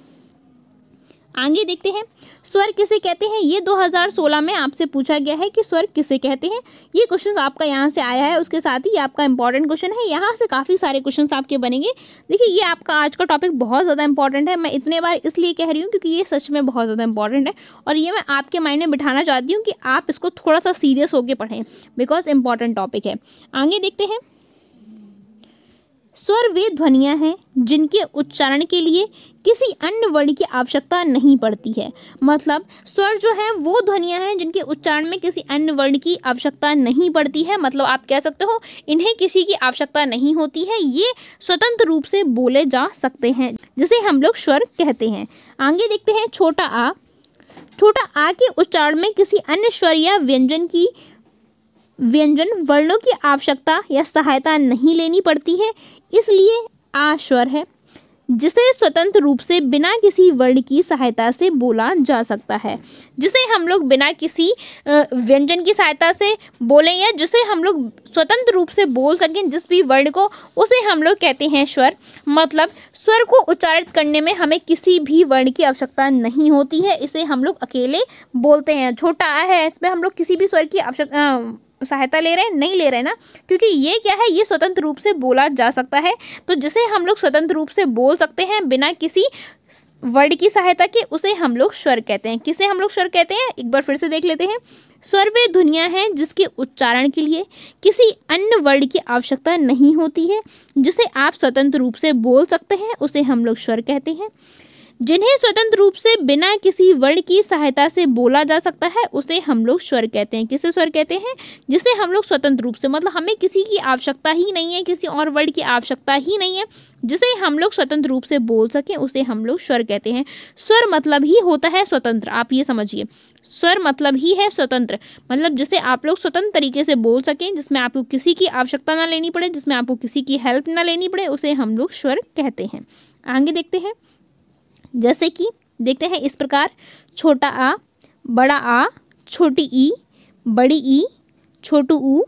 आगे देखते हैं स्वर किसे कहते हैं। ये 2016 में आपसे पूछा गया है कि स्वर किसे कहते हैं। ये क्वेश्चन आपका यहाँ से आया है, उसके साथ ही आपका इंपॉर्टेंट क्वेश्चन है। यहाँ से काफ़ी सारे क्वेश्चन आपके बनेंगे। देखिए ये आपका आज का टॉपिक बहुत ज़्यादा इंपॉर्टेंट है। मैं इतने बार इसलिए कह रही हूँ क्योंकि ये सच में बहुत ज़्यादा इंपॉर्टेंट है, और ये मैं आपके माइंड में बिठाना चाहती हूँ कि आप इसको थोड़ा सा सीरियस होकर पढ़ें, बिकॉज इंपॉर्टेंट टॉपिक है। आगे देखते हैं। स्वर वे ध्वनियाँ हैं जिनके उच्चारण के लिए किसी अन्य वर्ण की आवश्यकता नहीं पड़ती है। मतलब स्वर जो है वो ध्वनियाँ हैं जिनके उच्चारण में किसी अन्य वर्ण की आवश्यकता नहीं पड़ती है। मतलब आप कह सकते हो इन्हें किसी की आवश्यकता नहीं होती है, ये स्वतंत्र रूप से बोले जा सकते हैं, जिसे हम लोग स्वर कहते हैं। आगे देखते हैं छोटा आ। छोटा आ के उच्चारण में किसी अन्य स्वर या व्यंजन वर्णों की आवश्यकता या सहायता नहीं लेनी पड़ती है, इसलिए आ स्वर है जिसे स्वतंत्र रूप से बिना किसी वर्ण की सहायता से बोला जा सकता है। जिसे हम लोग बिना किसी व्यंजन की सहायता से बोलें या जिसे हम लोग स्वतंत्र रूप से बोल सकें जिस भी वर्ण को, उसे हम लोग कहते हैं स्वर। मतलब स्वर को उच्चारित करने में हमें किसी भी वर्ण की आवश्यकता नहीं होती है, इसे हम लोग अकेले बोलते हैं। छोटा आ है, इसमें हम लोग किसी भी स्वर की सहायता ले रहे हैं नहीं ले रहे हैं ना, क्योंकि ये क्या है, ये स्वतंत्र रूप से बोला जा सकता है। तो जिसे हम लोग स्वतंत्र रूप से बोल सकते हैं बिना किसी वर्ण की सहायता के, उसे हम लोग स्वर कहते हैं। किसे हम लोग स्वर कहते हैं एक बार फिर से देख लेते हैं। स्वर वे ध्वनियाँ हैं जिसके उच्चारण के लिए किसी अन्य वर्ण की आवश्यकता नहीं होती है, जिसे आप स्वतंत्र रूप से बोल सकते हैं, उसे हम लोग स्वर कहते हैं। जिन्हें स्वतंत्र रूप से बिना किसी वर्ण की सहायता से बोला जा सकता है, उसे हम लोग स्वर कहते हैं। किसे स्वर कहते हैं? जिसे हम लोग स्वतंत्र रूप से, मतलब हमें किसी की आवश्यकता ही नहीं है, किसी और वर्ण की आवश्यकता ही नहीं है, जिसे हम लोग स्वतंत्र रूप से बोल सकें, उसे हम लोग स्वर कहते हैं। स्वर मतलब ही होता है स्वतंत्र, आप ये समझिए। स्वर मतलब ही है स्वतंत्र, मतलब जिसे आप लोग स्वतंत्र तरीके से बोल सकें, जिसमें आपको किसी की आवश्यकता ना लेनी पड़े, जिसमें आपको किसी की हेल्प ना लेनी पड़े, उसे हम लोग स्वर कहते हैं। आगे देखते हैं। जैसे कि देखते हैं इस प्रकार, छोटा आ, बड़ा आ, छोटी ई, बड़ी ई, छोटू ऊ,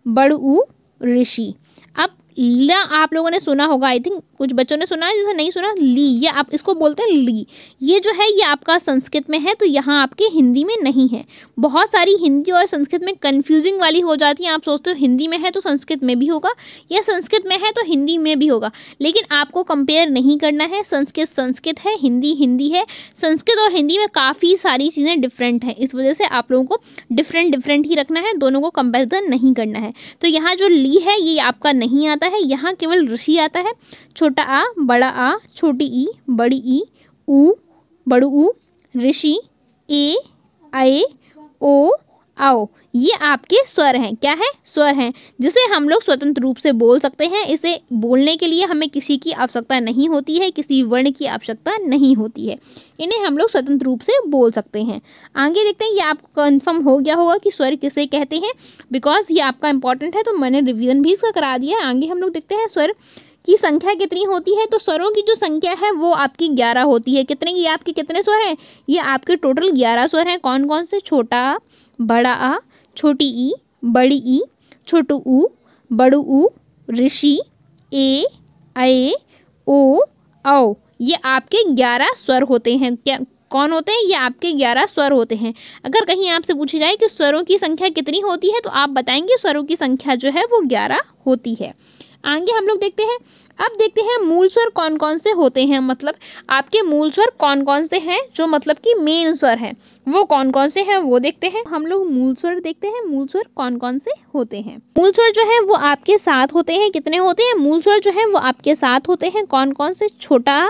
बड़ू ऊ, ऋषि। अब ला आप लोगों ने सुना होगा, आई थिंक कुछ बच्चों ने सुना है, जिसे नहीं सुना, ली, ये आप इसको बोलते हैं ली। ये जो है ये आपका संस्कृत में है, तो यहाँ आपके हिंदी में नहीं है। बहुत सारी हिंदी और संस्कृत में कंफ्यूजिंग वाली हो जाती है। आप सोचते हो हिंदी में है तो संस्कृत में भी होगा, या संस्कृत में है तो हिंदी में भी होगा, लेकिन आपको कंपेयर नहीं करना है। संस्कृत संस्कृत है, हिंदी हिंदी है। संस्कृत और हिंदी में काफ़ी सारी चीज़ें डिफरेंट हैं, इस वजह से आप लोगों को डिफरेंट ही रखना है, दोनों को कंपेरिजन नहीं करना है। तो यहाँ जो ली है ये आपका नहीं आता है, यहाँ केवल ऋषि आता है। छोटा आ, बड़ा आ, छोटी ई, बड़ी ई, ऊ, बड़ू ऊ, ऋषि, ए, आए, ओ, आओ, ये आपके स्वर हैं। क्या है? स्वर हैं, जिसे हम लोग स्वतंत्र रूप से बोल सकते हैं। इसे बोलने के लिए हमें किसी की आवश्यकता नहीं होती है, किसी वर्ण की आवश्यकता नहीं होती है, इन्हें हम लोग स्वतंत्र रूप से बोल सकते हैं। आगे देखते हैं, ये आपको कंफर्म हो गया होगा कि स्वर किसे कहते हैं, बिकॉज ये आपका इंपॉर्टेंट है, तो मैंने रिवीजन भी इसका करा दिया है। आगे हम लोग देखते हैं स्वर की संख्या कितनी होती है। तो स्वरों की जो संख्या है वो आपकी 11 होती है। कितने की? आपके कितने स्वर हैं? ये आपके टोटल 11 स्वर हैं। कौन कौन से? छोटा आ, बड़ा आ, छोटी ई, बड़ी ई, छोटू ऊ, बड़ू ऊ, ऋषि, ए, आए, ओ, आओ, ये आपके 11 स्वर होते हैं। क्या कौन होते हैं? ये आपके 11 स्वर होते हैं। अगर कहीं आपसे पूछी जाए कि स्वरों की संख्या कितनी होती है, तो आप बताएंगे स्वरों की संख्या जो है वो 11 होती है। आगे हम लोग देखते हैं। अब देखते हैं मूल स्वर कौन कौन से होते हैं, मतलब आपके मूल स्वर कौन कौन से हैं, जो मतलब कि मेन स्वर हैं वो कौन कौन से हैं वो देखते हैं। हम लोग मूल स्वर देखते हैं, मूल स्वर कौन कौन से होते हैं। मूल स्वर जो है वो आपके 7 होते हैं। कितने होते हैं? मूल स्वर जो है वो आपके 7 होते हैं। कौन कौन से? छोटा आ,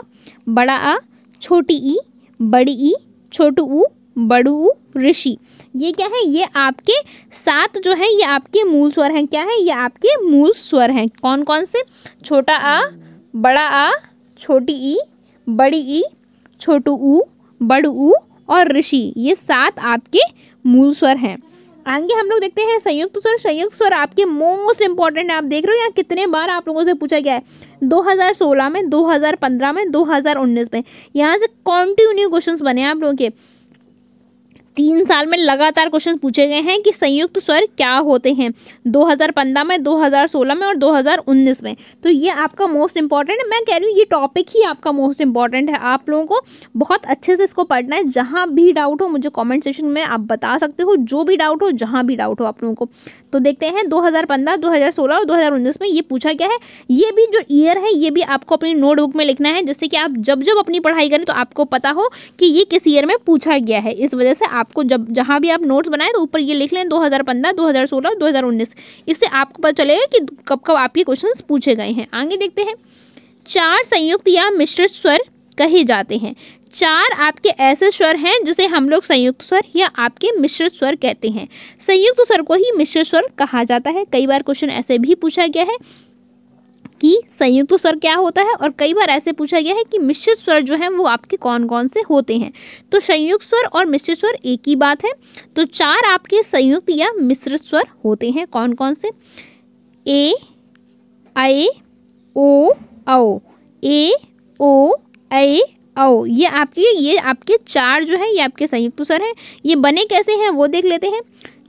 बड़ा आ, छोटी ई, बड़ी ई, छोटू ऊ, बड़ू ऊ, ऋषि। ये क्या है? ये आपके 7 जो है ये आपके मूल स्वर हैं। क्या है? ये आपके मूल स्वर हैं। कौन कौन से? छोटा आ, बड़ा आ, छोटी ई, बड़ी ई, छोटू ऊ, बड़ू ऊ, और ऋषि, ये 7 आपके मूल स्वर हैं। आगे हम लोग देखते हैं संयुक्त स्वर। संयुक्त स्वर आपके मोस्ट इंपॉर्टेंट है। आप देख रहे हो यहाँ कितने बार आप लोगों से पूछा गया है, 2016 में, 2015 में, 2019 में, यहाँ से कॉन्टिन्यू क्वेश्चंस बने हैं आप लोगों के। 3 साल में लगातार क्वेश्चन पूछे गए हैं कि संयुक्त स्वर क्या होते हैं, 2015 में, 2016 में और 2019 में। तो ये आपका मोस्ट इंपॉर्टेंट है। मैं कह रही हूँ ये टॉपिक ही आपका मोस्ट इंपॉर्टेंट है। आप लोगों को बहुत अच्छे से इसको पढ़ना है। जहाँ भी डाउट हो मुझे कमेंट सेक्शन में आप बता सकते हो, जो भी डाउट हो, जहाँ भी डाउट हो आप लोगों को। तो देखते हैं 2015, 2016 और 2019 में ये पूछा गया है। ये भी जो ईयर है ये भी आपको अपनी नोटबुक में लिखना है, जिससे कि आप जब जब अपनी पढ़ाई करें तो आपको पता हो कि ये किस ईयर में पूछा गया है। इस वजह से आपको जब जहाँ भी आप नोट्स बनाएं तो ऊपर ये लिख लें 2015, 2016, 2019। इससे आपको पता चलेगा कि कब कब आपके क्वेश्चंस पूछे गए हैं। आगे देखते हैं 4 संयुक्त या मिश्रित स्वर कहे जाते हैं। 4 आपके ऐसे स्वर हैं जिसे हम लोग संयुक्त स्वर या आपके मिश्रित स्वर कहते हैं। संयुक्त स्वर को ही मिश्रित स्वर कहा जाता है। कई बार क्वेश्चन ऐसे भी पूछा गया है कि संयुक्त स्वर क्या होता है, और कई बार ऐसे पूछा गया है कि मिश्रित स्वर जो हैं वो आपके कौन कौन से होते हैं। तो संयुक्त स्वर और मिश्रित स्वर एक ही बात है। तो 4 आपके संयुक्त या मिश्रित स्वर होते हैं। कौन कौन से? ए, ऐ, ओ, औ। ए, ओ, ऐ, औ। ये आपके 4 जो है ये आपके संयुक्त स्वर हैं। ये बने कैसे हैं वो देख लेते हैं।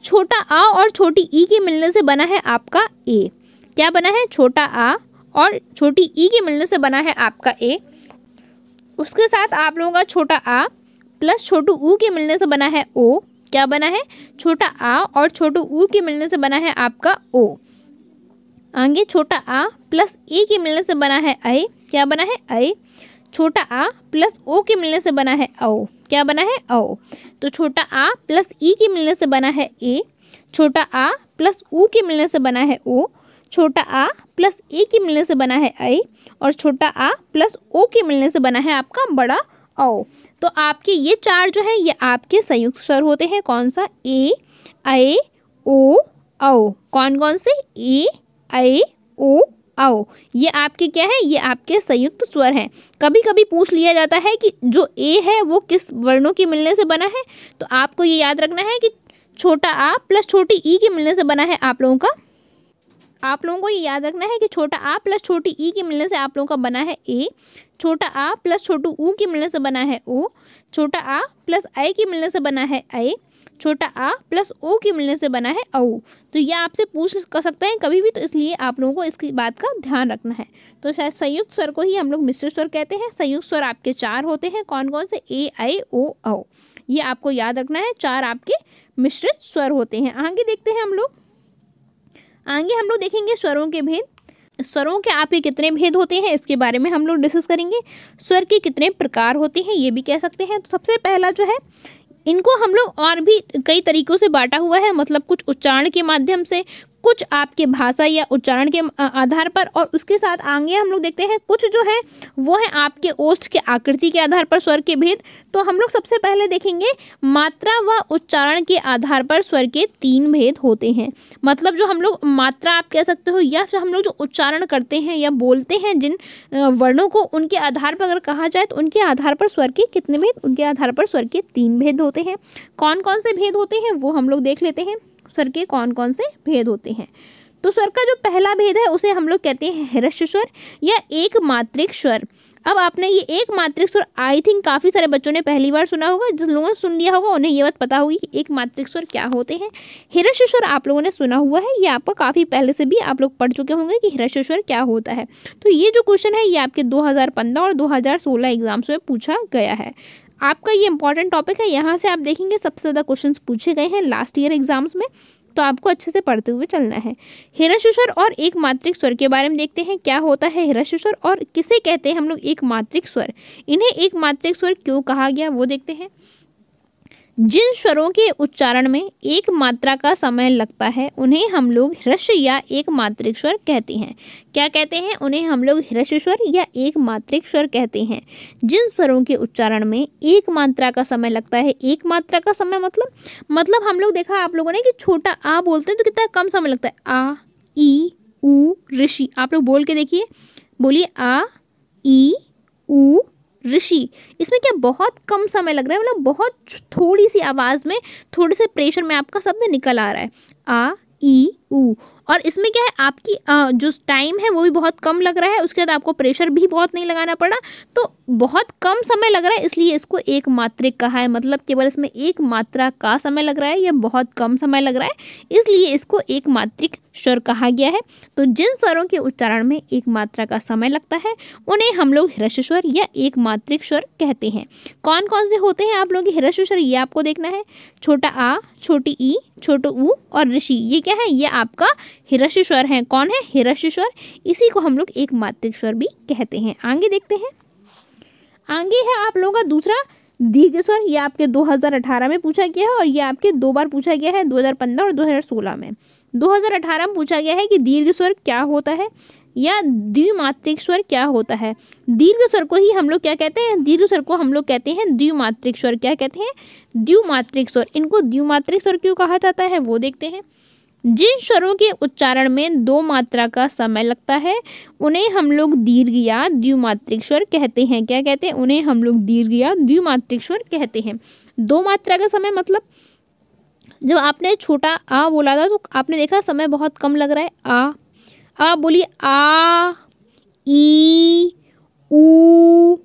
छोटा आ और छोटी ई के मिलने से बना है आपका ए। क्या बना है? छोटा आ और छोटी ई के मिलने से बना है आपका ए। उसके साथ आप लोगों का छोटा आ प्लस छोटू ऊ के मिलने से बना है ओ। क्या बना है? छोटा आ और छोटू ऊ के मिलने से बना है आपका ओ। आगे छोटा आ प्लस ए के मिलने से बना है ऐ। क्या बना है? ऐ। छोटा आ प्लस ओ के मिलने से बना है औ। क्या बना है? औ। तो छोटा आ प्लस ई के मिलने से बना है ए। छोटा आ प्लस ऊ के मिलने से बना है ओ। छोटा आ प्लस ए के मिलने से बना है ऐ। और छोटा आ प्लस ओ के मिलने से बना है आपका बड़ा औ। तो आपके ये 4 जो है ये आपके संयुक्त स्वर होते हैं। कौन सा? ए, ऐ, ओ, औ। कौन कौन से? ए, ऐ, ओ, औ। ये आपके क्या है? ये आपके संयुक्त स्वर हैं। कभी कभी पूछ लिया जाता है कि जो ए है वो किस वर्णों के मिलने से बना है। तो आपको ये याद रखना है कि छोटा आ प्लस छोटी ई के मिलने से बना है आप लोगों को ये याद रखना है कि छोटा आ प्लस छोटी ई के मिलने से आप लोगों का बना है ए। छोटा आ प्लस छोटू ऊ के मिलने से बना है ओ। छोटा आ प्लस ऐ के मिलने से बना है ऐ। छोटा आ प्लस ओ के मिलने से बना है औ। तो ये आपसे पूछ कर सकते हैं कभी भी, तो इसलिए आप लोगों को इसकी बात का ध्यान रखना है। तो शायद संयुक्त स्वर को ही हम लोग मिश्रित स्वर कहते हैं। संयुक्त स्वर आपके 4 होते हैं। कौन कौन से? ए, ऐ, ओ, औ। ये आपको याद रखना है। 4 आपके मिश्रित स्वर होते हैं। आगे देखते हैं हम लोग देखेंगे स्वरों के भेद। स्वरों के आपके कितने भेद होते हैं इसके बारे में हम लोग डिस्कस करेंगे। स्वर के कितने प्रकार होते हैं ये भी कह सकते हैं। तो सबसे पहला जो है, इनको हम लोग और भी कई तरीकों से बांटा हुआ है। मतलब कुछ उच्चारण के माध्यम से, कुछ आपके भाषा या उच्चारण के आधार पर, और उसके साथ आगे हम लोग देखते हैं कुछ जो है वो है आपके ओष्ठ के आकृति के आधार पर स्वर के भेद। तो हम लोग सबसे पहले देखेंगे मात्रा व उच्चारण के आधार पर स्वर के 3 भेद होते हैं। मतलब जो हम लोग मात्रा आप कह सकते हो, या फिर हम लोग जो उच्चारण करते हैं या बोलते हैं जिन वर्णों को, उनके आधार पर अगर कहा जाए तो उनके आधार पर स्वर के कितने भेद? उनके आधार पर स्वर के 3 भेद होते हैं। कौन कौन से भेद होते हैं वो हम लोग देख लेते हैं। स्वर के कौन कौन से भेद होते हैं। तो स्वर का जो पहला भेद है उसे हम लोग कहते हैं ह्रस्व स्वर या एक मात्रिक स्वर। अब आपने ये एक मात्रिक स्वर आई थिंक काफ़ी सारे बच्चों ने पहली बार सुना होगा। जिन लोगों ने सुन लिया होगा उन्हें ये बात पता होगी कि एक मात्रिक स्वर क्या होते हैं। ह्रस्व स्वर आप लोगों ने सुना हुआ है, ये आपको काफ़ी पहले से भी आप लोग पढ़ चुके होंगे कि ह्रस्व स्वर क्या होता है। तो ये जो क्वेश्चन है ये आपके 2015 और 2016 एग्जाम्स में पूछा गया है। आपका ये इंपॉर्टेंट टॉपिक है। यहाँ से आप देखेंगे सबसे ज़्यादा क्वेश्चंस पूछे गए हैं लास्ट ईयर एग्जाम्स में, तो आपको अच्छे से पढ़ते हुए चलना है। ह्रस्व स्वर और एक मात्रिक स्वर के बारे में देखते हैं। क्या होता है ह्रस्व स्वर और किसे कहते हैं हम लोग एक मात्रिक स्वर? इन्हें एक मात्रिक स्वर क्यों कहा गया वो देखते हैं। जिन स्वरों के उच्चारण में एक मात्रा का समय लगता है उन्हें हम लोग ह्रस्व या एक मात्रिक स्वर कहते हैं। क्या कहते हैं? उन्हें हम लोग ह्रस्व स्वर या एक मात्रिक स्वर कहते हैं। जिन स्वरों के उच्चारण में एक मात्रा का समय लगता है। एक मात्रा का समय मतलब हम लोग देखा आप लोगों ने कि छोटा आ बोलते हैं तो कितना कम समय लगता है। आ, ई, ऊ, ऋषि। आप लोग बोल के देखिए, बोलिए आ, ई, ऊ, ऋषि, इसमें क्या बहुत कम समय लग रहा है, मतलब बहुत थोड़ी सी आवाज़ में थोड़े से प्रेशर में आपका शब्द निकल आ रहा है, आ ई ऊ। और इसमें क्या है, आपकी जो टाइम है वो भी बहुत कम लग रहा है, उसके बाद आपको प्रेशर भी बहुत नहीं लगाना पड़ा, तो बहुत कम समय लग रहा है, इसलिए इसको एक मात्रिक कहा है। मतलब केवल इसमें एक मात्रा का समय लग रहा है या बहुत कम समय लग रहा है, इसलिए इसको एक मात्रिक स्वर कहा गया है। तो जिन स्वरों के उच्चारण में एक मात्रा का समय लगता है उन्हें हम लोग ह्रस्व स्वर या एक मात्रिक स्वर कहते हैं। कौन कौन से होते हैं आप लोग के ह्रस्व स्वर, ये आपको देखना है। छोटा आ, छोटी ई, छोटो ऊ और ऋषि, ये क्या है, ये आपका ह्रस्व स्वर है। कौन है, ह्रस्व स्वर। इसी को हम लोग एक मात्रिक स्वर भी कहते हैं। आगे देखते हैं, आगे है आप लोगों का दूसरा दीर्घ स्वर। ये आपके 2018 में पूछा गया है और ये आपके 2 बार पूछा गया है, 2015 और 2016 में। 2018 में पूछा गया है कि दीर्घ स्वर क्या होता है या द्विमात्रिक स्वर क्या होता है। दीर्घ स्वर को ही हम लोग क्या कहते हैं, दीर्घ स्वर को हम लोग कहते हैं द्विमात्रिक स्वर। क्या कहते हैं, द्विमात्रिक स्वर। इनको द्विमात्रिक स्वर क्यों कहा जाता है वो देखते हैं। जिन स्वरों के उच्चारण में 2 मात्रा का समय लगता है उन्हें हम लोग दीर्घ या द्विमात्रिक स्वर कहते हैं। क्या कहते हैं, उन्हें हम लोग दीर्घ या द्विमात्रिक स्वर कहते हैं। 2 मात्रा का समय मतलब जब आपने छोटा आ बोला था तो आपने देखा समय बहुत कम लग रहा है। आ बोलिए, आ ई ऊ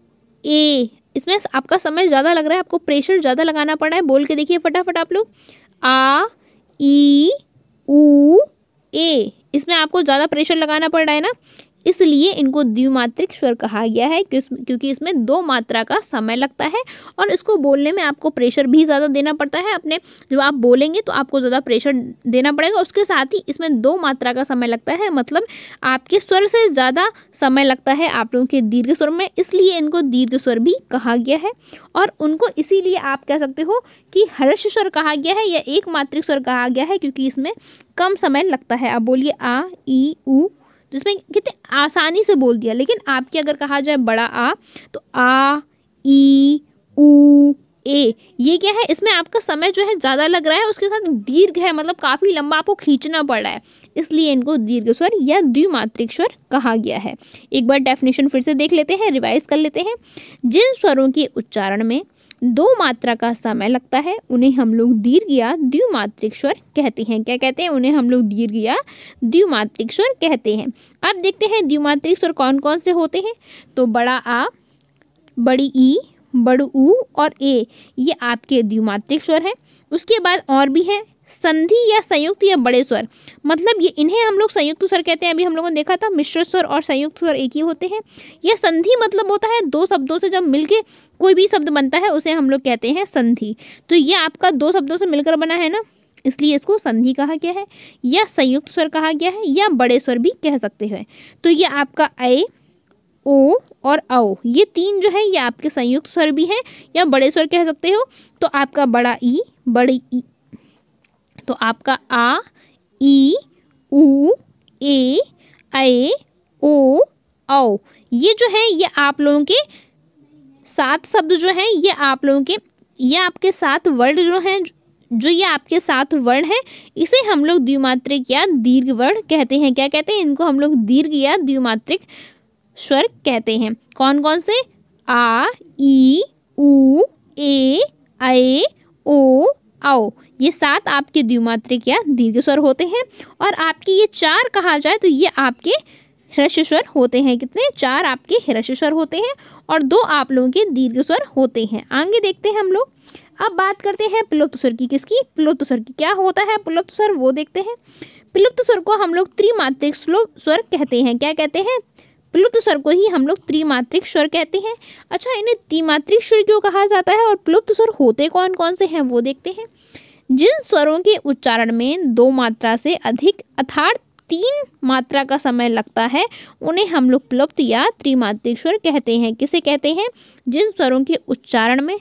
ए, इसमें आपका समय ज़्यादा लग रहा है, आपको प्रेशर ज़्यादा लगाना पड़ा है। बोल के देखिए फटाफट आप लोग, आ ई ऊ ए, इसमें आपको ज़्यादा प्रेशर लगाना पड़ रहा है ना, इसलिए इनको द्विमात्रिक स्वर कहा गया है क्योंकि इसमें 2 मात्रा का समय लगता है और इसको बोलने में आपको प्रेशर भी ज़्यादा देना पड़ता है। अपने जब आप बोलेंगे तो आपको ज़्यादा प्रेशर देना पड़ेगा, उसके साथ ही इसमें 2 मात्रा का समय लगता है, मतलब आपके स्वर से ज़्यादा समय लगता है आप लोगों के दीर्घ स्वर में, इसलिए इनको दीर्घ स्वर भी कहा गया है। और उनको इसीलिए आप कह सकते हो कि ह्रस्व स्वर कहा गया है या एक मात्रिक स्वर कहा गया है क्योंकि इसमें कम समय लगता है। आप बोलिए आ ई ऊ, तो इसमें कितने आसानी से बोल दिया। लेकिन आपके अगर कहा जाए बड़ा आ तो आ ई ऊ ए, ये क्या है, इसमें आपका समय जो है ज़्यादा लग रहा है, उसके साथ दीर्घ है, मतलब काफ़ी लंबा आपको खींचना पड़ रहा है, इसलिए इनको दीर्घ स्वर या द्विमात्रिक स्वर कहा गया है। एक बार डेफिनेशन फिर से देख लेते हैं, रिवाइज कर लेते हैं। जिन स्वरों के उच्चारण में 2 मात्रा का समय लगता है उन्हें हम लोग दीर्घ या द्विमात्रिक स्वर कहते हैं। क्या कहते हैं, उन्हें हम लोग दीर्घ या द्विमात्रिक स्वर कहते हैं। अब देखते हैं द्विमात्रिक स्वर कौन कौन से होते हैं। तो बड़ा आ, बड़ी ई, बड़ू ऊ और ए, ये आपके द्विमात्रिक स्वर हैं। उसके बाद और भी है संधि या संयुक्त या बड़े स्वर, मतलब ये इन्हें हम लोग संयुक्त स्वर कहते हैं। अभी हम लोगों ने देखा था मिश्र स्वर और संयुक्त स्वर एक ही होते हैं। यह संधि मतलब होता है 2 शब्दों से जब मिलके कोई भी शब्द बनता है उसे हम लोग कहते हैं संधि। तो ये आपका 2 शब्दों से मिलकर बना है ना, इसलिए इसको संधि कहा गया है या संयुक्त स्वर कहा गया है या बड़े स्वर भी कह सकते हैं। तो ये आपका ए, ओ और औ, ये 3 जो है ये आपके संयुक्त स्वर भी हैं या बड़े स्वर कह सकते हो। तो आपका बड़ा ई, बड़ी ई, तो आपका आ ई ऊ ए ओ औ, ये जो है ये आप लोगों के 7 शब्द जो हैं ये आप लोगों के, ये आपके 7 वर्ण जो हैं, जो ये आपके 7 वर्ण हैं, इसे हम लोग द्विमात्रिक या दीर्घ वर्ण कहते हैं। क्या कहते हैं, इनको हम लोग दीर्घ या द्विमात्रिक स्वर कहते हैं। कौन कौन से, आ ई ऊ ए ओ औ, ये 7 आपके द्विमात्रिक या दीर्घ स्वर होते हैं। और आपके ये 4 कहा जाए तो ये आपके ह्रस्व स्वर होते हैं। कितने, 4 आपके ह्रस्व स्वर होते हैं और 2 आप लोगों के दीर्घ स्वर होते हैं। आगे देखते हैं हम लोग। अब बात करते हैं प्लुप्त स्वर की। किसकी, प्लुप्त स्वर की। क्या होता है प्लुप्त स्वर वो देखते हैं। प्लुप्त स्वर को हम लोग त्रिमात्रिक स्वर कहते हैं। क्या कहते हैं, प्लुप्त स्वर को ही हम लोग त्रिमात्रिक स्वर कहते हैं। अच्छा, इन्हें त्रिमात्रिक स्वर क्यों कहा जाता है और प्लुप्त स्वर होते कौन कौन से हैं वो देखते हैं। जिन स्वरों के उच्चारण में 2 मात्रा से अधिक अर्थात 3 मात्रा का समय लगता है उन्हें हम लोग प्लुप्त या त्रिमात्रिक स्वर कहते हैं। किसे कहते हैं, जिन स्वरों के उच्चारण में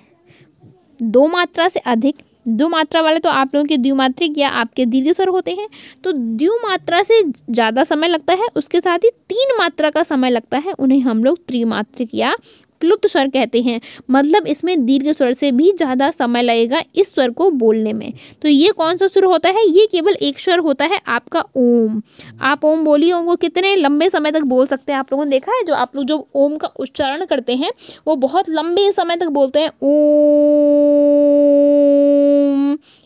2 मात्रा से अधिक, 2 मात्रा वाले तो आप लोगों के द्विमात्रिक या आपके दीर्घ स्वर होते हैं, तो द्विमात्रा से ज़्यादा समय लगता है, उसके साथ ही 3 मात्रा का समय लगता है, उन्हें हम लोग त्रिमात्रिक या प्लुप्त स्वर कहते हैं। मतलब इसमें दीर्घ स्वर से भी ज़्यादा समय लगेगा इस स्वर को बोलने में। तो ये कौन सा स्वर होता है? ये केवल एक स्वर होता है आपका ओम। आप ओम बोलिए, ओम को कितने लंबे समय तक बोल सकते हैं? आप लोगों ने देखा है, जो आप लोग जो ओम का उच्चारण करते हैं वो बहुत लंबे समय तक बोलते हैं ओम,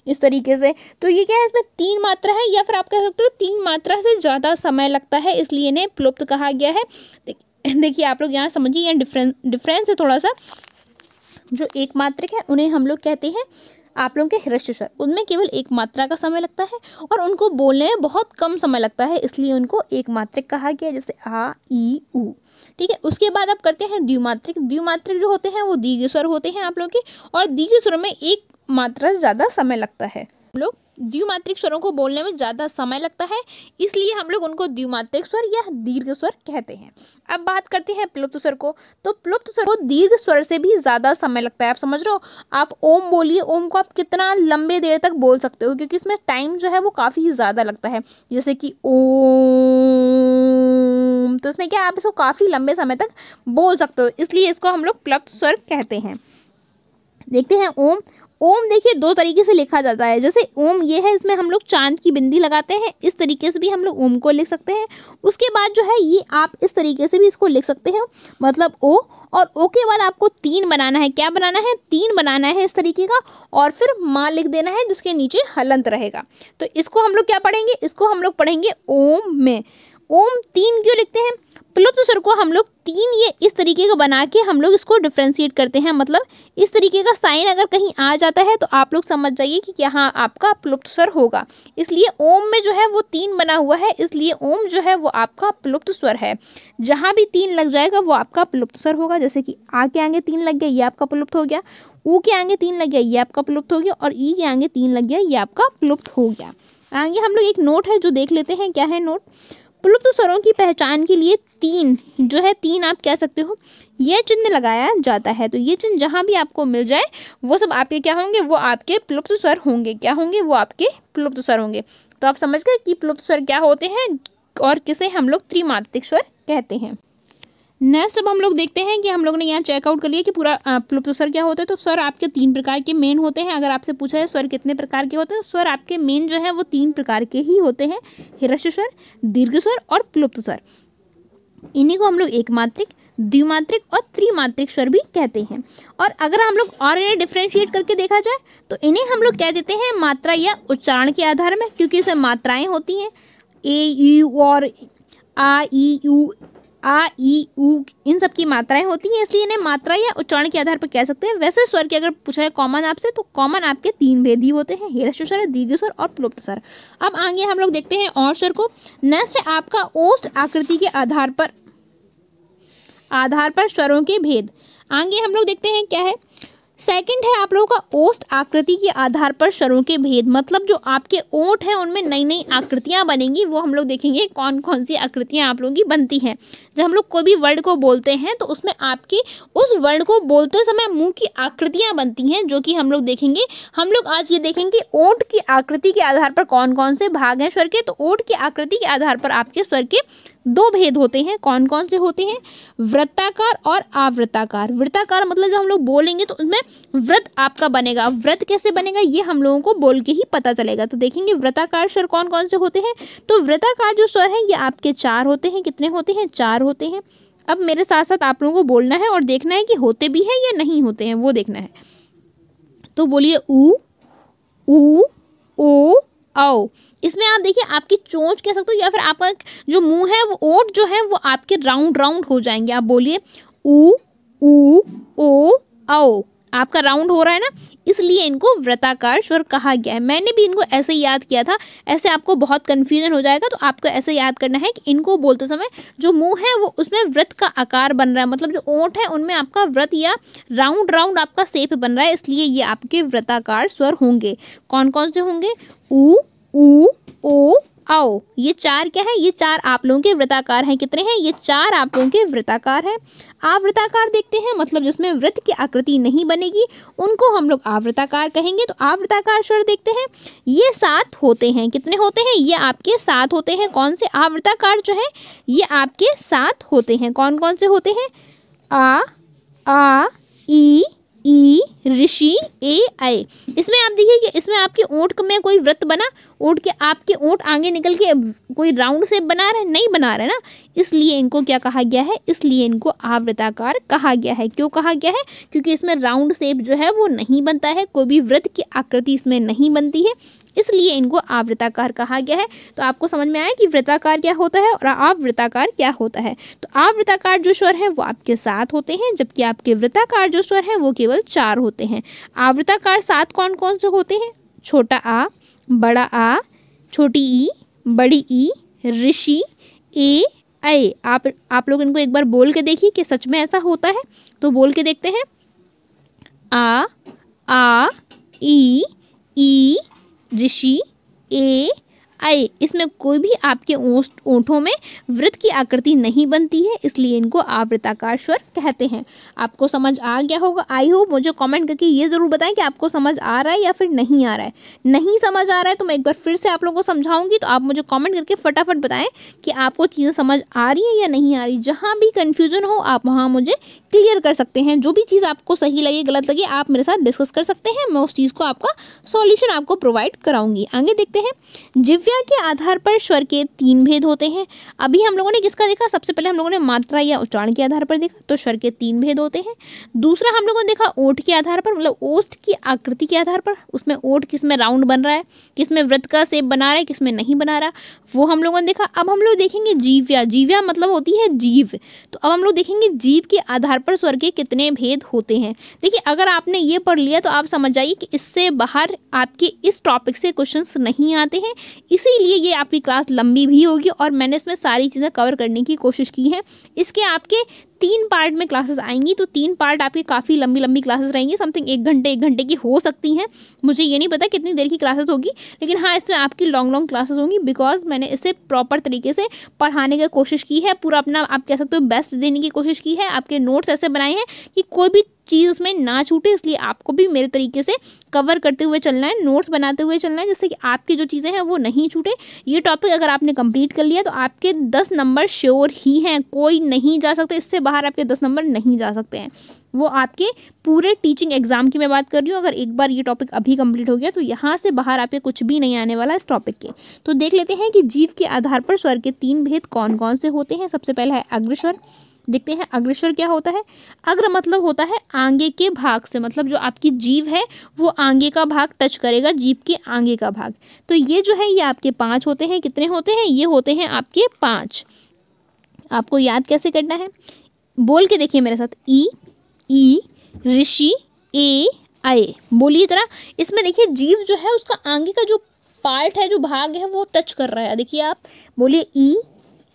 इस तरीके से। तो ये क्या है, इसमें 3 मात्रा है, या फिर आप कह सकते हो 3 मात्रा से ज़्यादा समय लगता है, इसलिए इन्हें प्लुप्त कहा गया है। देखिए आप लोग यहाँ समझिए, यहाँ डिफरेंस है थोड़ा सा। जो एक मात्रक है उन्हें हम लोग कहते हैं आप लोगों के ह्रस्व स्वर, उनमें केवल एक मात्रा का समय लगता है और उनको बोलने में बहुत कम समय लगता है, इसलिए उनको एक मात्रक कहा गया, जैसे आ ई उ। ठीक है, उसके बाद आप करते हैं द्विमात्रिक। द्विमात्रिक जो होते हैं वो दीर्घ स्वर होते हैं आप लोगों के, और दीर्घ स्वर में एक मात्रा से ज़्यादा समय लगता है। हम लोग द्विमात्रिक स्वरों को बोलने में ज़्यादा समय लगता है, इसलिए हम लोग उनको द्विमात्रिक स्वर या दीर्घ स्वर कहते हैं। अब बात करते हैं प्लुप्त स्वर को। तो प्लुप्त स्वर को दीर्घ स्वर से भी ज़्यादा समय लगता है। आप समझ रहे हो, आप ओम बोलिए, ओम को आप कितना लंबे देर तक बोल सकते हो, क्योंकि इसमें टाइम जो है वो काफ़ी ज़्यादा लगता है। जैसे कि ओम, तो इसमें क्या आप इसको काफ़ी लंबे समय तक बोल सकते हो, इसलिए इसको हम लोग प्लुप्त स्वर कहते हैं। देखते हैं ओम। ओम देखिए 2 तरीके से लिखा जाता है। जैसे ओम ये है, इसमें हम लोग चांद की बिंदी लगाते हैं, इस तरीके से भी हम लोग ओम को लिख सकते हैं। उसके बाद जो है ये आप इस तरीके से भी इसको लिख सकते हैं, मतलब ओ, और ओ के बाद आपको 3 बनाना है। क्या बनाना है? 3 बनाना है इस तरीके का, और फिर माँ लिख देना है जिसके नीचे हलंत रहेगा। तो इसको हम लोग क्या पढ़ेंगे? इसको हम लोग पढ़ेंगे ओम में। ओम 3 क्यों लिखते हैं? प्लुप्त स्वर को हम लोग 3 ये इस तरीके का बना के हम लोग इसको डिफ्रेंशिएट करते हैं, मतलब इस तरीके का साइन अगर कहीं आ जाता है तो आप लोग समझ जाइए कि यहाँ आपका प्लुप्त स्वर होगा। इसलिए ओम में जो है वो 3 बना हुआ है, इसलिए ओम जो है वो आपका प्लुप्त स्वर है। जहाँ भी 3 लग जाएगा वो आपका प्लुप्त स्वर होगा। जैसे कि आ के आगे 3 लग गया, ये आपका प्लुप्त हो गया। ऊ के आगे 3 लग गया, ये आपका प्लुप्त हो गया। और ई के आगे 3 लग गया, ये आपका प्लुप्त हो गया। आगे हम लोग एक नोट है जो देख लेते हैं। क्या है नोट? प्लुप्त स्वरों की पहचान के लिए 3 जो है, 3 आप कह सकते हो, यह चिन्ह लगाया जाता है। तो ये चिन्ह जहाँ भी आपको मिल जाए वो सब आपके क्या होंगे? वो आपके प्लुप्त स्वर होंगे। क्या होंगे? वो आपके प्लुप्त स्वर होंगे। तो आप समझ गए कि प्लुप्त स्वर क्या होते हैं और किसे हम लोग त्रिमात्रिक स्वर कहते हैं। नेक्स्ट अब हम लोग देखते हैं कि हम लोग ने यहाँ चेकआउट कर लिया कि पूरा प्लुप्त स्वर क्या होता है। तो स्वर आपके 3 प्रकार के मेन होते हैं। अगर आपसे पूछा है स्वर कितने प्रकार के होते हैं, तो स्वर आपके मेन जो है वो 3 प्रकार के ही होते हैं, ह्रस्व स्वर, दीर्घ स्वर और प्लुप्त स्वर। इन्हीं को हम लोग एक मात्रिक, द्विमात्रिक और त्रिमात्रिक स्वर भी कहते हैं। और अगर हम लोग और इन्हें डिफ्रेंशिएट करके देखा जाए तो इन्हें हम लोग कह देते हैं मात्रा या उच्चारण के आधार में, क्योंकि इसमें मात्राएं होती हैं, ए ई और आ ई उ, आ ई उ, इन सब की मात्राएं होती हैं, इसलिए इन्हें मात्रा या उच्चारण के आधार पर कह सकते हैं। वैसे स्वर के अगर पूछा है कॉमन आपसे, तो कॉमन आपके 3 भेद ही होते हैं, ह्रस्व स्वर, दीर्घ स्वर और प्लुप्त स्वर। अब आगे हम लोग देखते हैं और स्वर को। नेक्स्ट है आपका ओष्ठ आकृति के आधार पर स्वरों के भेद। आगे हम लोग देखते हैं क्या है। सेकंड है आप लोगों का ओष्ठ आकृति के आधार पर स्वरों के भेद, मतलब जो आपके ओंठ हैं उनमें नई नई आकृतियां बनेंगी, वो हम लोग देखेंगे कौन कौन सी आकृतियां आप लोगों की बनती हैं। जब हम लोग कोई भी वर्ड को बोलते हैं तो उसमें आपके उस वर्ड को बोलते समय मुंह की आकृतियां बनती हैं, जो कि हम लोग देखेंगे। हम लोग आज ये देखेंगे ओंठ की आकृति के आधार पर कौन कौन से भाग हैं स्वर के। तो ओंठ की आकृति के आधार पर आपके स्वर के 2 भेद होते हैं। कौन कौन से होते हैं? वृत्ताकार और आवृत्ताकार। वृत्ताकार मतलब जो हम लोग बोलेंगे तो उसमें वृत्त आपका बनेगा। वृत्त कैसे बनेगा ये हम लोगों को बोल के ही पता चलेगा। तो देखेंगे वृत्ताकार स्वर कौन कौन से होते हैं। तो वृत्ताकार जो स्वर है ये आपके 4 होते हैं। कितने होते हैं? 4 होते हैं। अब मेरे साथ साथ आप लोगों को बोलना है और देखना है कि होते भी हैं या नहीं होते हैं, वो देखना है। तो बोलिए ऊ, ऊ, ओ, आओ। इसमें आप देखिए आपकी चोंच कह सकते हो, या फिर आपका जो मुंह है वो ओठ जो है वो आपके राउंड राउंड हो जाएंगे। आप बोलिए ऊ, ऊ, ओ, आओ। आपका राउंड हो रहा है ना, इसलिए इनको वृत्ताकार स्वर कहा गया है। मैंने भी इनको ऐसे ही याद किया था, ऐसे आपको बहुत कन्फ्यूजन हो जाएगा। तो आपको ऐसे याद करना है कि इनको बोलते समय जो मुंह है वो उसमें वृत्त का आकार बन रहा है, मतलब जो ओंठ है उनमें आपका वृत्त या राउंड राउंड आपका शेप बन रहा है, इसलिए ये आपके वृत्ताकार स्वर होंगे। कौन कौन से होंगे? ऊ, ऊ, ओ, आओ। ये 4 क्या है? ये 4 आप लोगों के वृत्ताकार हैं। कितने हैं? ये 4 आप लोगों के वृत्ताकार हैं। आवृत्ताकार देखते हैं, मतलब जिसमें वृत्त की आकृति नहीं बनेगी उनको हम लोग आवृत्ताकार कहेंगे। तो आवृत्ताकार स्वर देखते हैं, ये 7 होते हैं। कितने होते हैं? ये आपके 7 होते हैं। कौन से? आवृत्ताकार जो है ये आपके 7 होते हैं। कौन कौन से होते हैं? आ, आ, ई, ऋषि, ए, आए। इसमें आप देखिए कि इसमें आपके ओंठ में कोई वृत्त बना, आपके ओंठ आगे निकल के कोई राउंड शेप बना रहे, नहीं बना रहे ना, इसलिए इनको क्या कहा गया है, इसलिए इनको आवृताकार कहा गया है। क्यों कहा गया है? क्योंकि इसमें राउंड शेप जो है वो नहीं बनता है, कोई भी वृत्त की आकृति इसमें नहीं बनती है, इसलिए इनको आवृताकार कहा गया है। तो आपको समझ में आया कि वृत्ताकार क्या होता है और आवृताकार क्या होता है। तो आवृताकार जो स्वर है वो आपके 7 होते हैं, जबकि आपके वृत्ताकार जो स्वर है वो केवल 4 होते हैं। आवृताकार 7 कौन कौन से होते हैं? छोटा आ, बड़ा आ, छोटी ई, बड़ी ई, ऋषि, ए, ऐ। आप लोग इनको एक बार बोल के देखिए कि सच में ऐसा होता है। तो बोल के देखते हैं। आ, ई, ऋषि, ए, ऐ। इसमें कोई भी आपके ओंठों में वृत्त की आकृति नहीं बनती है, इसलिए इनको आवृताकार स्वर कहते हैं। आपको समझ आ गया होगा। I hope. मुझे कमेंट करके ये ज़रूर बताएं कि आपको समझ आ रहा है या फिर नहीं आ रहा है। नहीं समझ आ रहा है तो मैं एक बार फिर से आप लोगों को समझाऊंगी, तो आप मुझे कमेंट करके फटाफट बताएं कि आपको चीज़ें समझ आ रही है या नहीं आ रही। जहाँ भी कन्फ्यूजन हो आप वहाँ मुझे क्लियर कर सकते हैं। जो भी चीज़ आपको सही लगे, गलत लगे, आप मेरे साथ डिस्कस कर सकते हैं। मैं उस चीज़ को आपका सॉल्यूशन आपको प्रोवाइड कराऊंगी। आगे देखते हैं। जिह्वा के आधार पर स्वर के 3 भेद होते हैं। अभी हम लोगों ने किसका देखा? सबसे पहले हम लोगों ने मात्रा या उच्चारण के आधार पर देखा, तो स्वर के 3 भेद होते हैं। दूसरा हम लोगों ने देखा ओठ के आधार पर, मतलब ओठ की आकृति के आधार पर, उसमें ओठ किस में राउंड बन रहा है, किस में वृत्त का शेप बना रहा है, किस में नहीं बना रहा, वो हम लोगों ने देखा। अब हम लोग देखेंगे जीव्या। जीव्या मतलब होती है जीभ। तो अब हम लोग देखेंगे जीभ के आधार पर स्वर के कितने भेद होते हैं। देखिए, अगर आपने ये पढ़ लिया तो आप समझ जाइए कि इससे बाहर आपके इस टॉपिक से क्वेश्चंस नहीं आते हैं, इसीलिए ये आपकी क्लास लंबी भी होगी और मैंने इसमें सारी चीज़ें कवर करने की कोशिश की है। इसके आपके 3 पार्ट में क्लासेस आएंगी, तो 3 पार्ट आपकी काफ़ी लंबी लंबी क्लासेस रहेंगी। समथिंग 1 घंटे की हो सकती हैं, मुझे ये नहीं पता कितनी देर की क्लासेस होगी, लेकिन हाँ, इसमें आपकी लॉन्ग क्लासेस होंगी, बिकॉज मैंने इसे प्रॉपर तरीके से पढ़ाने की कोशिश की है। पूरा अपना आप कह सकते हो बेस्ट देने की कोशिश की है। आपके नोट्स ऐसे बनाए हैं कि कोई भी चीज़ उसमें ना छूटे, इसलिए आपको भी मेरे तरीके से कवर करते हुए चलना है, नोट्स बनाते हुए चलना है, जिससे कि आपकी जो चीज़ें हैं वो नहीं छूटे। ये टॉपिक अगर आपने कंप्लीट कर लिया तो आपके 10 नंबर श्योर ही हैं, कोई नहीं जा सकते, इससे बाहर आपके 10 नंबर नहीं जा सकते हैं। वो आपके पूरे टीचिंग एग्जाम की मैं बात कर रही हूँ। अगर एक बार ये टॉपिक अभी कंप्लीट हो गया तो यहाँ से बाहर आपके कुछ भी नहीं आने वाला इस टॉपिक के। तो देख लेते हैं कि जीभ के आधार पर स्वर के 3 भेद कौन कौन से होते हैं। सबसे पहला है अग्रस्वर। देखते हैं अग्रस्वर क्या होता है। अग्र मतलब होता है आगे के भाग से, मतलब जो आपकी जीभ है वो आगे का भाग टच करेगा, जीभ के आगे का भाग। तो ये जो है ये आपके 5 होते हैं। कितने होते हैं? ये होते हैं आपके 5। आपको याद कैसे करना है, बोल के देखिए मेरे साथ। ई, ऋषि, ए, ऐ। बोलिए जरा। इसमें देखिए जीभ जो है उसका आगे का जो पार्ट है, जो भाग है, वो टच कर रहा है। देखिए आप बोलिए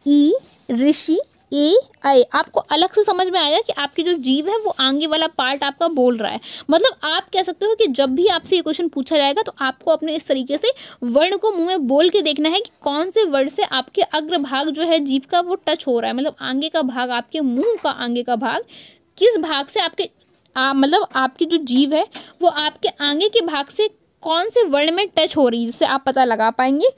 ई, ऋषि, ए, ऐ। आपको अलग से समझ में आएगा कि आपकी जो जीभ है वो आगे वाला पार्ट आपका बोल रहा है। मतलब आप कह सकते हो कि जब भी आपसे ये क्वेश्चन पूछा जाएगा तो आपको अपने इस तरीके से वर्ण को मुंह में बोल के देखना है कि कौन से वर्ड से आपके अग्र भाग जो है जीभ का वो टच हो रहा है। मतलब आगे का भाग, आपके मुंह का आगे का भाग किस भाग से आपके मतलब आपकी जो जीभ है वो आपके आगे के भाग से कौन से वर्ण में टच हो रही है, जिससे आप पता लगा पाएंगे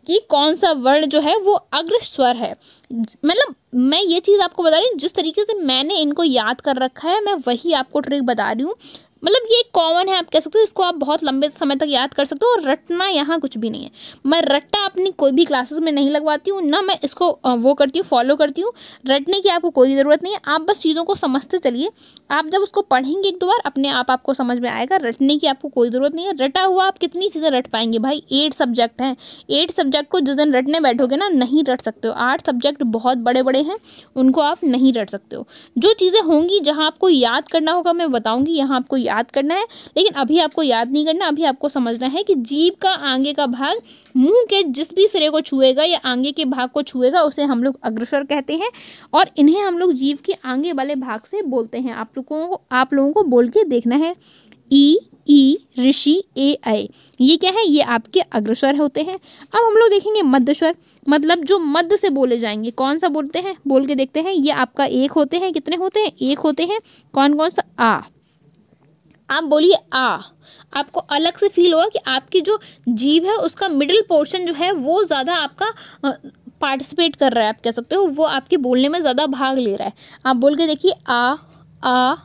कि कौन सा वर्ण जो है वो अग्र स्वर है। मतलब मैं ये चीज़ आपको बता रही हूँ, जिस तरीके से मैंने इनको याद कर रखा है मैं वही आपको ट्रिक बता रही हूँ। मतलब ये कॉमन है, आप कह सकते हो, इसको आप बहुत लंबे समय तक याद कर सकते हो। और रटना यहाँ कुछ भी नहीं है। मैं रट्टा अपनी कोई भी क्लासेस में नहीं लगवाती हूँ, ना मैं इसको वो करती हूँ, फॉलो करती हूँ। रटने की आपको कोई ज़रूरत नहीं है, आप बस चीज़ों को समझते चलिए। आप जब उसको पढ़ेंगे 1-2 बार अपने आप आपको समझ में आएगा। रटने की आपको कोई ज़रूरत नहीं है। रटा हुआ आप कितनी चीज़ें रट पाएंगे भाई? 8 सब्जेक्ट हैं। 8 सब्जेक्ट को जिस दिन रटने बैठोगे ना, नहीं रट सकते हो। 8 सब्जेक्ट बहुत बड़े बड़े हैं, उनको आप नहीं रट सकते हो। जो चीज़ें होंगी जहाँ आपको याद करना होगा मैं बताऊँगी, यहाँ आपको याद करना है। लेकिन अभी आपको याद नहीं करना, अभी आपको समझना है कि जीभ का आगे का भाग मुंह के जिस भी सिरे को छुएगा या आगे के भाग को छुएगा उसे हम लोग अग्रस्वर कहते हैं। और इन्हें हम लोग जीभ के आगे वाले भाग से बोलते हैं। आप लोगों को बोल के देखना है। ई, ऋषि, ए, ऐ। ये क्या है? ये आपके अग्रस्वर होते हैं। अब हम लोग देखेंगे मध्य स्वर, मतलब जो मध्य से बोले जाएंगे। कौन सा बोलते हैं? बोल के देखते हैं। ये आपका 1 होते हैं। कितने होते हैं? 1 होते हैं। कौन कौन सा? आ। आप बोलिए आ। आपको अलग से फील होगा कि आपकी जो जीभ है उसका मिडिल पोर्शन जो है वो ज़्यादा आपका पार्टिसिपेट कर रहा है, आप कह सकते हो, वो आपके बोलने में ज़्यादा भाग ले रहा है। आप बोल के देखिए आ, आ